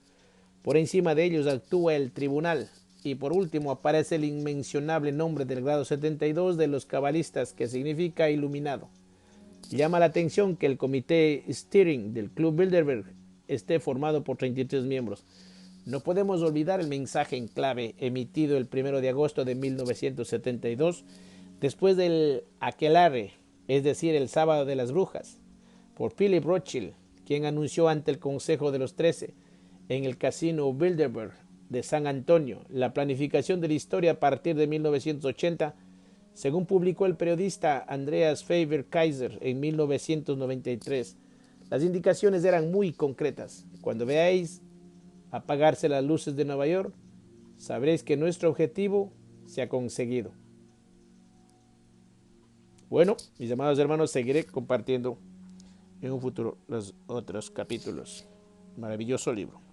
Por encima de ellos actúa el Tribunal. Y por último aparece el inmencionable nombre del grado 72 de los cabalistas, que significa iluminado. Llama la atención que el comité steering del Club Bilderberg esté formado por 33 miembros. No podemos olvidar el mensaje en clave emitido el 1 de agosto de 1972, después del aquelarre, es decir, el sábado de las brujas, por Philip Rothschild, quien anunció ante el Consejo de los 13, en el Casino Bilderberg de San Antonio, la planificación de la historia a partir de 1980, según publicó el periodista Andreas Faber-Kaiser en 1993. Las indicaciones eran muy concretas. Cuando veáis apagarse las luces de Nueva York, sabréis que nuestro objetivo se ha conseguido. Bueno, mis amados hermanos, seguiré compartiendo en un futuro los otros capítulos. Maravilloso libro.